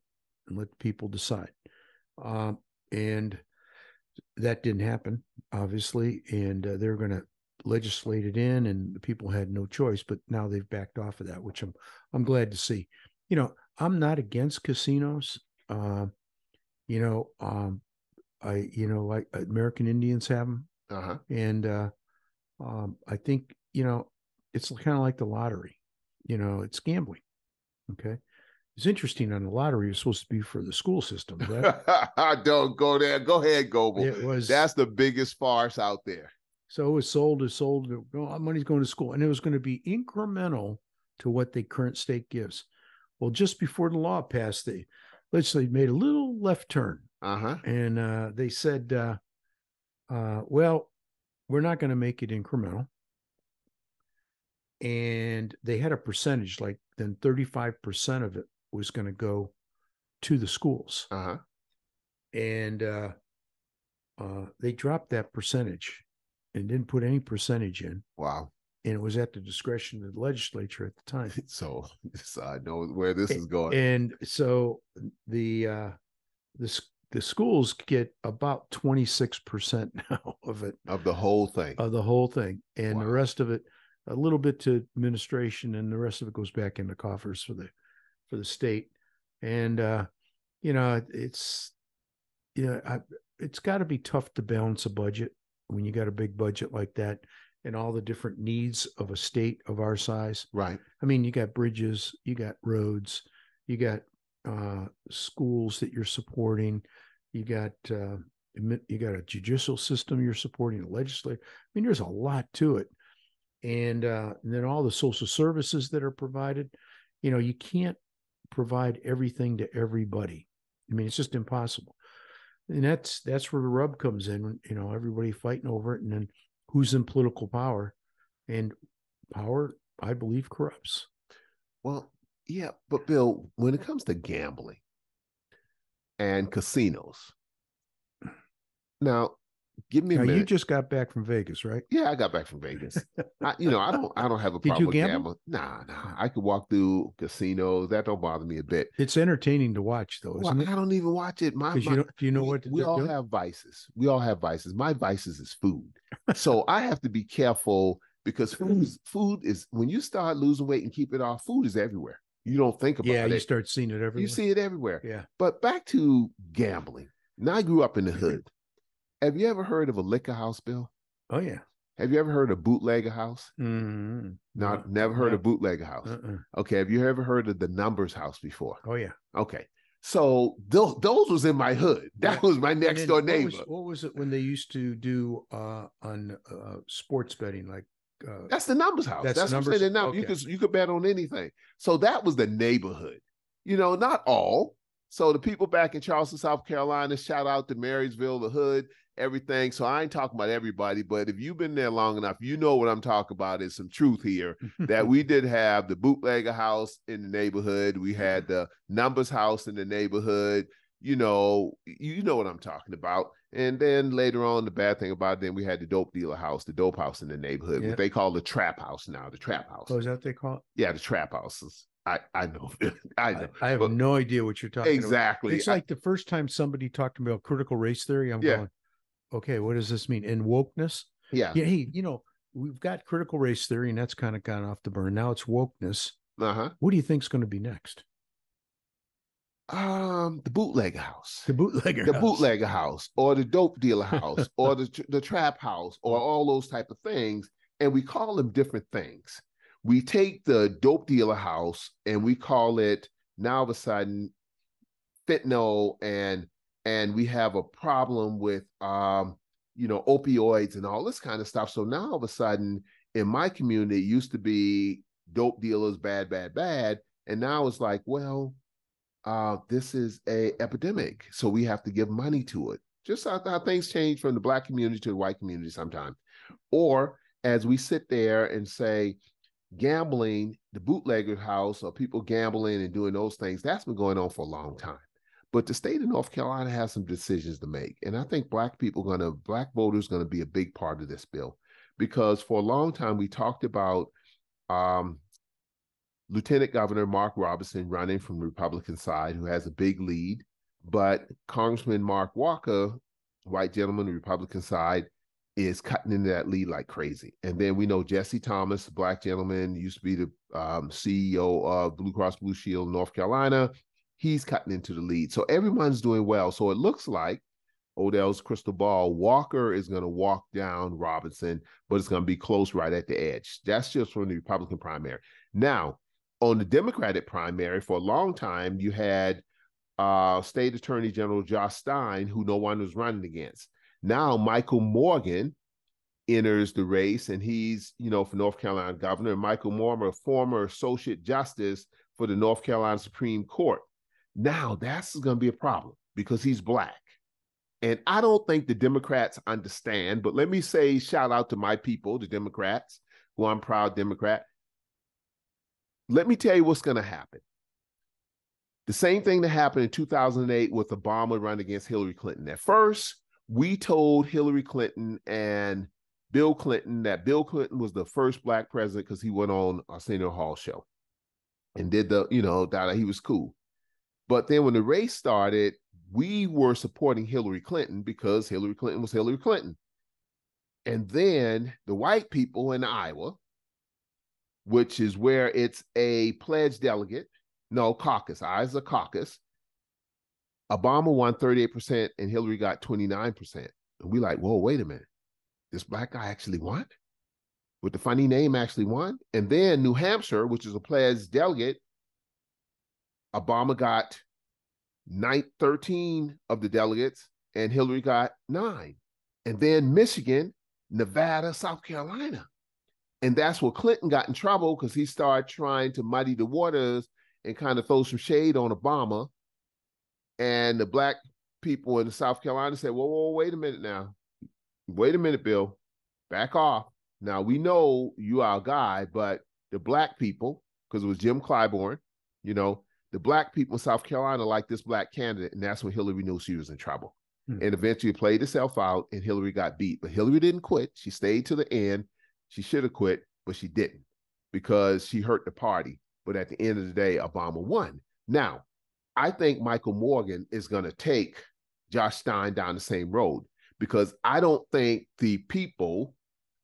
and let people decide. And that didn't happen, obviously, and they're going to legislate it in, and the people had no choice, but now they've backed off of that, which I'm glad to see. I'm not against casinos. American Indians have them. And I think, it's kind of like the lottery. It's gambling. Okay. It's interesting, on the lottery, it's supposed to be for the school system. Right? Don't go there. Go ahead, Goebel. That's the biggest farce out there. So it was sold. Money's going to school. And it was going to be incremental to what the current state gives. Well, just before the law passed, the legislature made a little left turn, and they said, well, we're not going to make it incremental. And they had a percentage, like then 35% of it was going to go to the schools. And they dropped that percentage and didn't put any percentage in. Wow. And it was at the discretion of the legislature at the time. So I know where this is going. And so the schools get about 26% now of it. Of the whole thing. Of the whole thing. And wow. The rest of it, a little bit to administration, and the rest of it goes back into coffers for the state. And it's got to be tough to balance a budget when you got a big budget like that and all the different needs of a state of our size. Right. I mean, you got bridges, you got roads, you got schools that you're supporting, you got a judicial system you're supporting, a legislature. I mean, there's a lot to it. And then all the social services that are provided, you can't provide everything to everybody. I mean, it's just impossible. And that's where the rub comes in, everybody fighting over it, and then who's in political power. And power, I believe, corrupts. Well, yeah, but Bill, when it comes to gambling and casinos, now give me a minute. You just got back from Vegas, right? Yeah, I got back from Vegas. I don't have a problem with gambling. Nah. I could walk through casinos. That don't bother me a bit. It's entertaining to watch, though, isn't it? I don't even watch it. Do you know what we all have vices. We all have vices. My vices is food. So I have to be careful because food is, when you start losing weight and keep it off, food is everywhere. You don't think about it. Yeah, you start seeing it everywhere. You see it everywhere. Yeah. But back to gambling. Now, I grew up in the hood. Have you ever heard of a liquor house, Bill? Oh, yeah. Have you ever heard of bootlegger house? Mm-hmm. No, never heard of bootlegger house. Okay. Have you ever heard of the numbers house before? Oh, yeah. Okay. So those was in my hood. That was my next door neighbor. What was it when they used to do on sports betting? Like that's the numbers house. That's what I'm saying. Okay. You could bet on anything. So that was the neighborhood. Not all. So the people back in Charleston, South Carolina, shout out to Marysville, the hood, everything. So I ain't talking about everybody, but if you've been there long enough, you know what I'm talking about. Is some truth here that we did have the bootlegger house in the neighborhood. We had the numbers house in the neighborhood. You know what I'm talking about. And then later on, the bad thing about it, then we had the dope dealer house, the dope house in the neighborhood, what they call the trap house now, the trap house. Oh, is that what they call it? Yeah, the trap houses. I know. I know. I have no idea what you're talking about. Exactly. It's like the first time somebody talked to me about critical race theory, I'm going, okay, what does this mean? And wokeness? Yeah. Yeah. Hey, we've got critical race theory, and that's kind of gone off the burn. Now it's wokeness. What do you think is going to be next? The bootlegger house. The bootlegger house, or the dope dealer house, or the trap house, or all those type of things. And we call them different things. We take the dope dealer house and we call it, now all of a sudden, fentanyl, and we have a problem with opioids and all this kind of stuff. So now all of a sudden, in my community, it used to be dope dealers, bad, and now it's like, well, this is a epidemic, so we have to give money to it. Just how things change from the Black community to the white community sometimes. Or as we sit there and say, gambling, the bootlegger house, or people gambling and doing those things, that's been going on for a long time. But the state of North Carolina has some decisions to make. And I think Black voters going to be a big part of this bill, because for a long time we talked about Lieutenant Governor Mark Robinson running from the Republican side, who has a big lead, but Congressman Mark Walker, white gentleman, the Republican side, is cutting into that lead like crazy. And then we know Jesse Thomas, Black gentleman, used to be the CEO of Blue Cross Blue Shield, North Carolina. He's cutting into the lead. So everyone's doing well. So it looks like Odell's crystal ball, Walker is going to walk down Robinson, but it's going to be close right at the edge. That's just from the Republican primary. Now, on the Democratic primary, for a long time, you had State Attorney General Josh Stein, who no one was running against. Now, Michael Morgan enters the race, and he's, for North Carolina governor. And Michael Moore, a former associate justice for the North Carolina Supreme Court. Now, that's going to be a problem because he's Black. And I don't think the Democrats understand, but let me say, shout out to my people, the Democrats, who I'm proud Democrat. Let me tell you what's going to happen. The same thing that happened in 2008 with Obama running against Hillary Clinton. At first, we told Hillary Clinton and Bill Clinton that Bill Clinton was the first Black president because he went on Arsenio Hall show and did that he was cool. But then when the race started, we were supporting Hillary Clinton because Hillary Clinton was Hillary Clinton. And then the white people in Iowa, which is where it's a pledged delegate, caucus, Iowa's a caucus. Obama won 38% and Hillary got 29%. And we like, whoa, wait a minute. This Black guy actually won? With the funny name actually won? And then New Hampshire, which is a pledged delegate, Obama got 13 of the delegates and Hillary got 9. And then Michigan, Nevada, South Carolina. And that's where Clinton got in trouble because he started trying to muddy the waters and kind of throw some shade on Obama. And the Black people in South Carolina said, whoa, wait a minute now. Wait a minute, Bill. Back off. Now, we know you are a guy, but the Black people, because it was Jim Clyburn, the Black people in South Carolina like this Black candidate, and that's when Hillary knew she was in trouble. And eventually it played itself out, and Hillary got beat. But Hillary didn't quit. She stayed to the end. She should have quit, but she didn't because she hurt the party. But at the end of the day, Obama won. Now, I think Michael Morgan is going to take Josh Stein down the same road because I don't think the people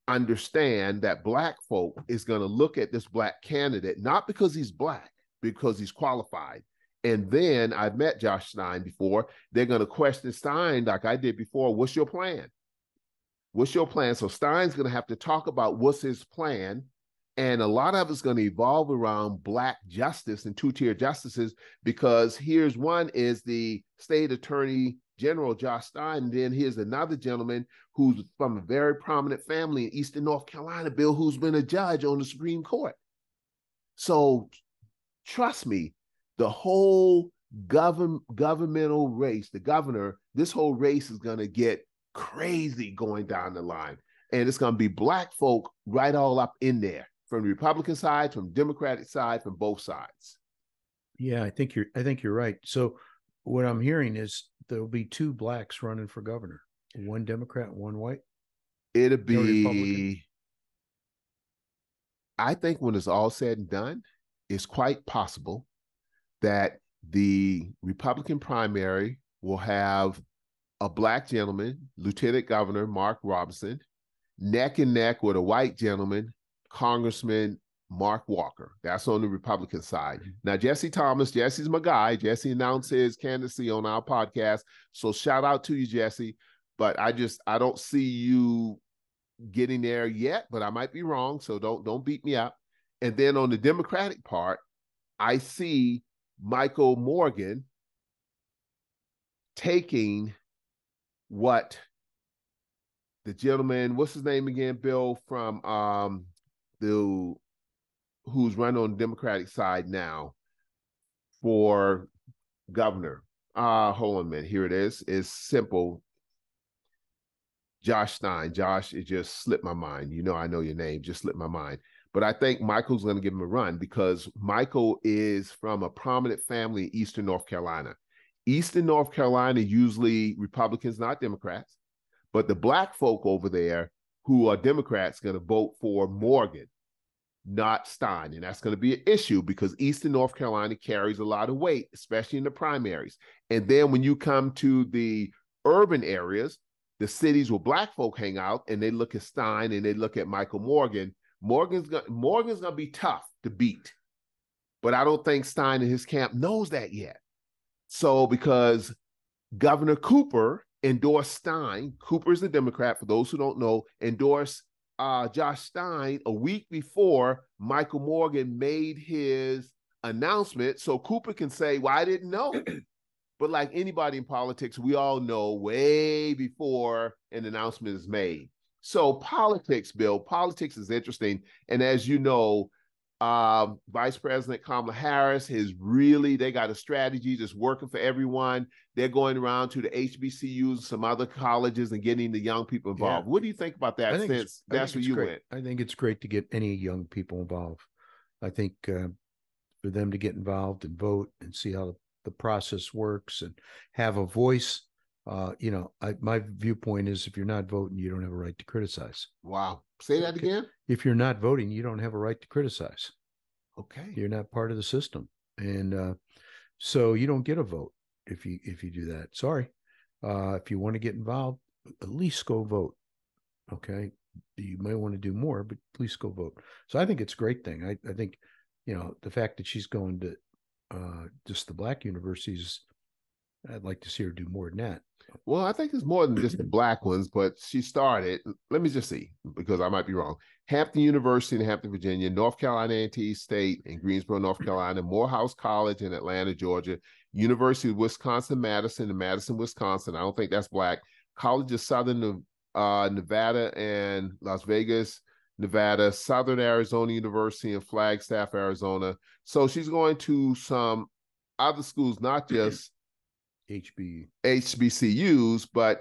understand that Black folk is going to look at this Black candidate, not because he's Black, because he's qualified. And then I've met Josh Stein before. They're going to question Stein like I did before. What's your plan? What's your plan? So Stein's going to have to talk about what's his plan. And a lot of it's going to evolve around Black justice and two-tier justices because here's one is the state attorney general, Josh Stein. And then here's another gentleman who's from a very prominent family in Eastern North Carolina, Bill, who's been a judge on the Supreme Court. So trust me, the whole governmental race, the governor, this whole race is going to get crazy going down the line. And it's going to be Black folk right all up in there from the Republican side, from the Democratic side, from both sides. Yeah, I think you're right. So what I'm hearing is there'll be 2 Blacks running for governor, 1 Democrat, 1 white. It'll be, I think when it's all said and done, it's quite possible that the Republican primary will have a Black gentleman, Lieutenant Governor Mark Robinson, neck and neck with a white gentleman, Congressman Mark Walker. That's on the Republican side. Now, Jesse's my guy. Jesse announced his candidacy on our podcast. So shout out to you, Jesse. But I don't see you getting there yet, but I might be wrong. So don't beat me up. And then on the Democratic part, I see Michael Morgan taking what the gentleman, what's his name again, Bill, from who's running on the Democratic side now for governor. Hold on a minute. Here it is. It's simple. Josh Stein. Josh, it just slipped my mind. I know your name, just slipped my mind. But I think Michael's going to give him a run because Michael is from a prominent family in Eastern North Carolina. Eastern North Carolina, usually Republicans, not Democrats, but the Black folk over there who are Democrats going to vote for Morgan, not Stein. And that's going to be an issue because Eastern North Carolina carries a lot of weight, especially in the primaries. And then when you come to the urban areas, the cities where Black folk hang out, and they look at Stein and they look at Michael Morgan, Morgan's going to be tough to beat. But I don't think Stein and his camp knows that yet. So because Governor Cooper endorsed Stein, Cooper's the Democrat, for those who don't know, endorsed Josh Stein a week before Michael Morgan made his announcement. So Cooper can say, well, I didn't know. But like anybody in politics, we all know way before an announcement is made. So politics, Bill, politics is interesting. And as you know, Vice President Kamala Harris they got a strategy that's working for everyone. They're going around to the HBCUs, some other colleges, and getting the young people involved. What do you think about that since that's where you went? I think it's great to get any young people involved. I think for them to get involved and vote and see how the process works and have a voice. My viewpoint is if you're not voting, you don't have a right to criticize. Wow. Say that again. If you're not voting, you don't have a right to criticize. Okay. You're not part of the system. And so you don't get a vote if you do that. Sorry. If you want to get involved, at least go vote. Okay. You may want to do more, but at least go vote. So I think it's a great thing. I think, the fact that she's going to just the black universities, I'd like to see her do more than that. Well, I think it's more than just the black ones, but she started, let me just see, because I might be wrong. Hampton University in Hampton, Virginia, North Carolina A&T State in Greensboro, North Carolina, Morehouse College in Atlanta, Georgia, University of Wisconsin-Madison in Madison, Wisconsin. I don't think that's black. College of Southern Nevada and Las Vegas, Nevada, Southern Arizona University in Flagstaff, Arizona. So she's going to some other schools, not just HBCUs, but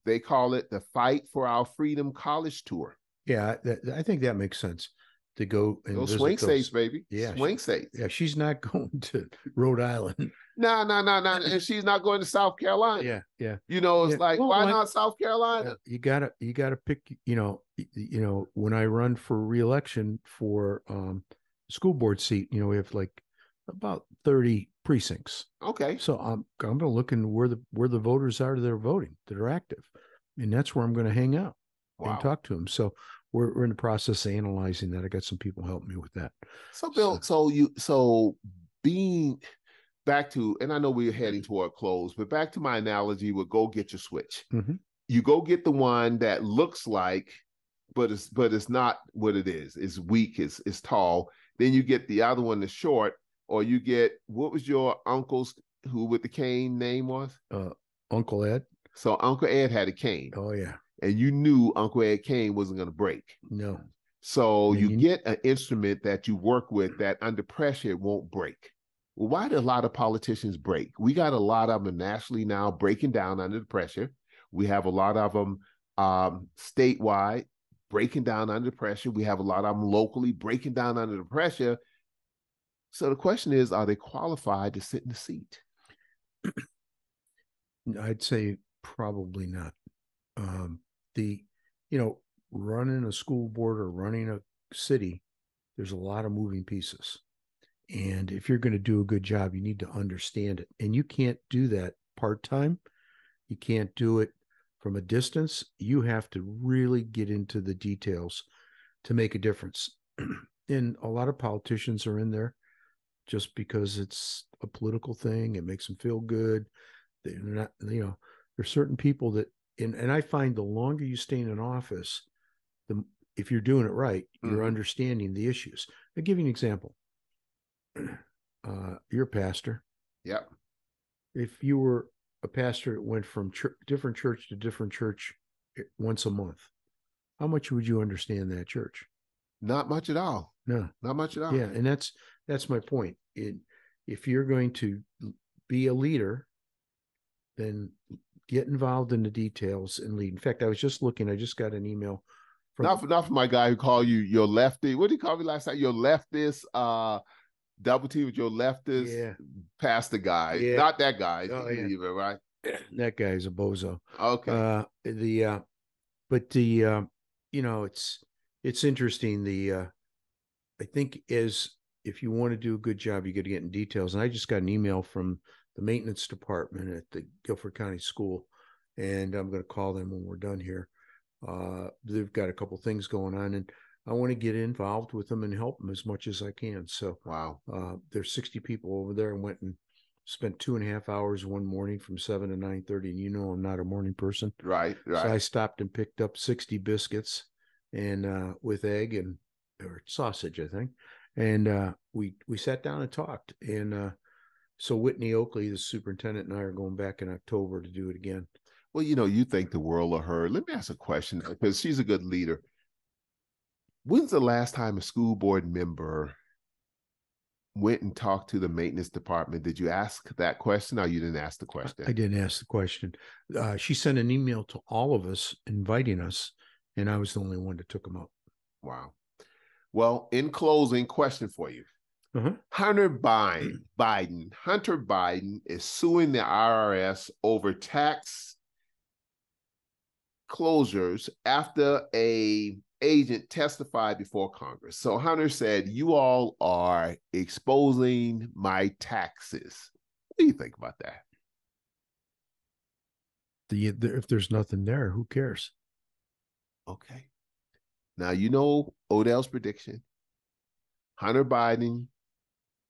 they call it the Fight for Our Freedom College Tour. Yeah, I think that makes sense to go and those swing states, baby. Yeah, swing states. Yeah, she's not going to Rhode Island. No, and she's not going to South Carolina. Yeah. It's like, why not South Carolina? You gotta pick. When I run for reelection for school board seat, we have like about 30 precincts. Okay. So I'm going to look in where the voters are that are voting, that are active, and that's where I'm going to hang out and talk to them. So we're in the process of analyzing that. I got some people help me with that. So Bill, so being back to, and I know we're heading toward close, but back to my analogy with go get your switch. Mm-hmm. You go get the one that looks like, but it's not what it is. It's weak, it's tall. Then you get the other one that's short. Or you get, what was your uncle's who with the cane name was? Uncle Ed. So Uncle Ed had a cane. Oh, yeah. And you knew Uncle Ed cane wasn't going to break. No. So you get an instrument that you work with that under pressure it won't break. Well, why do a lot of politicians break? We got a lot of them nationally now breaking down under the pressure. We have a lot of them statewide breaking down under pressure. We have a lot of them locally breaking down under the pressure. So the question is, are they qualified to sit in the seat? I'd say probably not. Running a school board or running a city, there's a lot of moving pieces. And if you're going to do a good job, you need to understand it. And you can't do that part-time. You can't do it from a distance. You have to really get into the details to make a difference. And a lot of politicians are in there just because it's a political thing. It makes them feel good. They're not, there's certain people that, and I find the longer you stay in an office, if you're doing it right, you're understanding the issues. I'll give you an example. You're a pastor. Yep. If you were a pastor that went from different church to different church once a month, how much would you understand that church? Not much at all. No, not much at all. Yeah, and that's my point. If you're going to be a leader, then get involved in the details and lead. In fact, I just got an email from not for my guy who called you your lefty. What did he call me last night? Your leftist double T with your leftist pastor guy. Yeah. Not that guy. Oh, either, right? That guy's a bozo. Okay. It's interesting. I think if you want to do a good job, you got to get in details. And I just got an email from the maintenance department at the Guilford County School, and I'm going to call them when we're done here. They've got a couple things going on, and I want to get involved with them and help them as much as I can. So, wow, there's 60 people over there, and went and spent 2.5 hours one morning from 7 to 9:30. And I'm not a morning person, right? So I stopped and picked up 60 biscuits and with egg or sausage, I think. And we sat down and talked. And so Whitney Oakley, the superintendent, and I are going back in October to do it again. Well, you think the world of her. Let me ask a question because she's a good leader. When's the last time a school board member went and talked to the maintenance department? Did you ask that question or you didn't ask the question? I didn't ask the question. She sent an email to all of us inviting us, and I was the only one that took them up. Wow. Well, in closing, question for you. Uh-huh. Hunter Biden is suing the IRS over tax closures after a agent testified before Congress. So Hunter said, you all are exposing my taxes. What do you think about that? If there's nothing there, who cares? Okay. Now, Odell's prediction. Hunter Biden,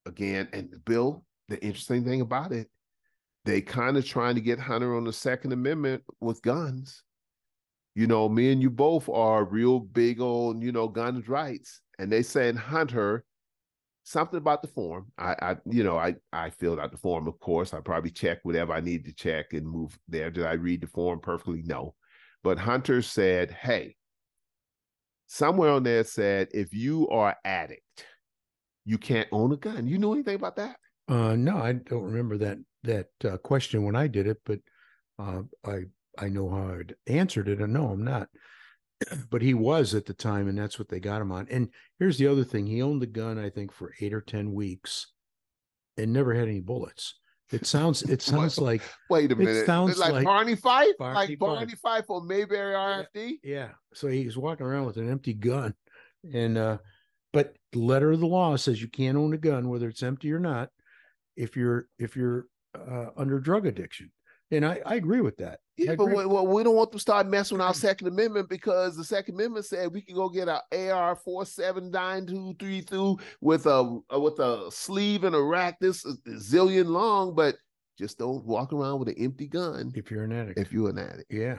again, and Bill, the interesting thing about it, they kind of trying to get Hunter on the Second Amendment with guns. Me and you both are real big on, guns rights. And they saying Hunter, something about the form. I filled out the form, of course. I probably checked whatever I need to check and move there. Did I read the form perfectly? No. But Hunter said, hey, somewhere on there said, if you are addict, you can't own a gun. You know anything about that? No, I don't remember that question when I did it, but I know how I'd answered it. And no, I'm not. But he was at the time, and that's what they got him on. And here's the other thing: he owned the gun, I think, for 8 or 10 weeks, and never had any bullets. It sounds like. Wait a minute. It sounds like Barney Fife, Barney Fife on Mayberry RFD. Yeah. So he's walking around with an empty gun, and but the letter of the law says you can't own a gun, whether it's empty or not, if you're under drug addiction. And I agree with that. Yeah, but we don't want to start messing with our Second Amendment because the Second Amendment said we can go get an AR-479-232 with a sleeve and a rack this a zillion long, but just don't walk around with an empty gun if you're an addict. If you're an addict, yeah.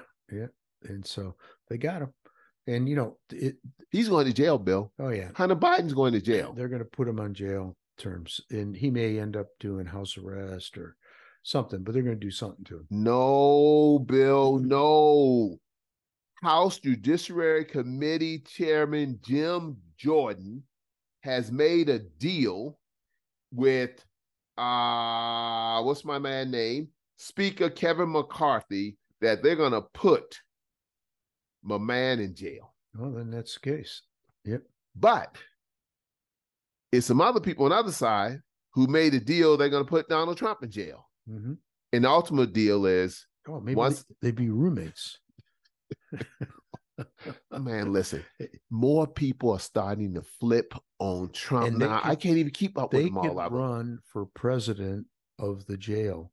And so they got him, and he's going to jail, Bill. Oh yeah, Hunter Biden's going to jail. They're going to put him on jail terms, and he may end up doing house arrest or something, but they're going to do something to him. No, Bill, no. House Judiciary Committee Chairman Jim Jordan has made a deal with what's my man name? Speaker Kevin McCarthy, that they're going to put my man in jail. Well, then that's the case. Yep. But it's some other people on the other side who made a deal they're going to put Donald Trump in jail. Mm-hmm. And the ultimate deal is, maybe they'd be roommates. Man, listen, more people are starting to flip on Trump now. I can't even keep up with them all. They could run for president of the jail.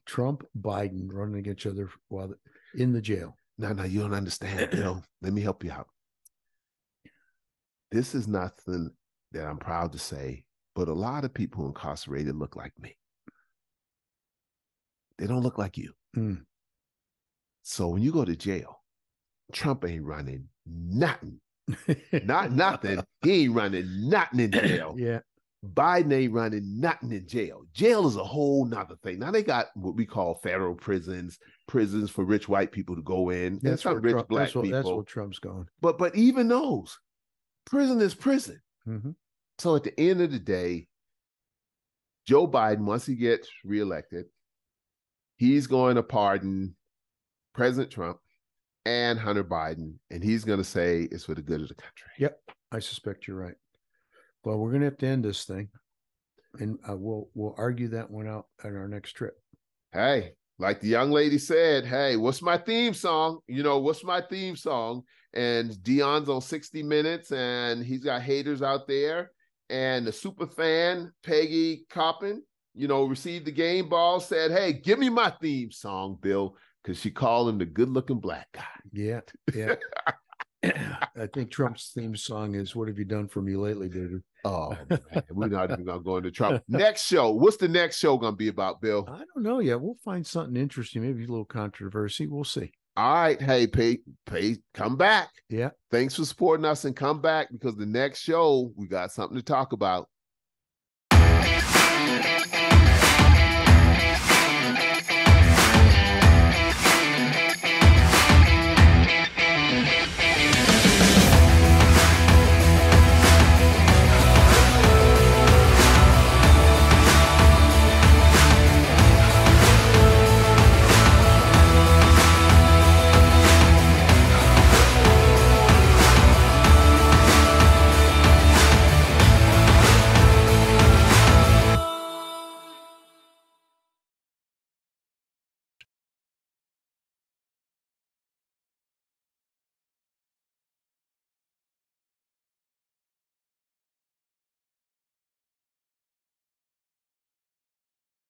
Trump, Biden running against each other while in the jail. No, you don't understand, Bill. Let me help you out. This is nothing that I'm proud to say, but a lot of people incarcerated look like me. They don't look like you. Mm. So when you go to jail, Trump ain't running nothing. Not nothing. He ain't running nothing in jail. Yeah. Biden ain't running nothing in jail. Jail is a whole nother thing. Now they got what we call federal prisons for rich white people to go in. That's some rich black people. That's where Trump's going. But even those, prison is prison. Mm-hmm. So at the end of the day, Joe Biden, once he gets reelected, he's going to pardon President Trump and Hunter Biden, and he's going to say it's for the good of the country. Yep, I suspect you're right. Well, we're going to have to end this thing, and we'll argue that one out on our next trip. Hey, like the young lady said, hey, what's my theme song? What's my theme song? And Dion's on 60 Minutes, and he's got haters out there. And the super fan, Peggy Coppin, received the game ball, said, hey, give me my theme song, Bill, because she called him the good-looking black guy. Yeah. I think Trump's theme song is "What Have You Done For Me Lately, Dude?" Oh, man. We're not even going to go into Trump. Next show. What's the next show going to be about, Bill? I don't know yet. We'll find something interesting, maybe a little controversy. We'll see. All right. Hey, Pete, come back. Yeah. Thanks for supporting us, and come back, because the next show, we got something to talk about.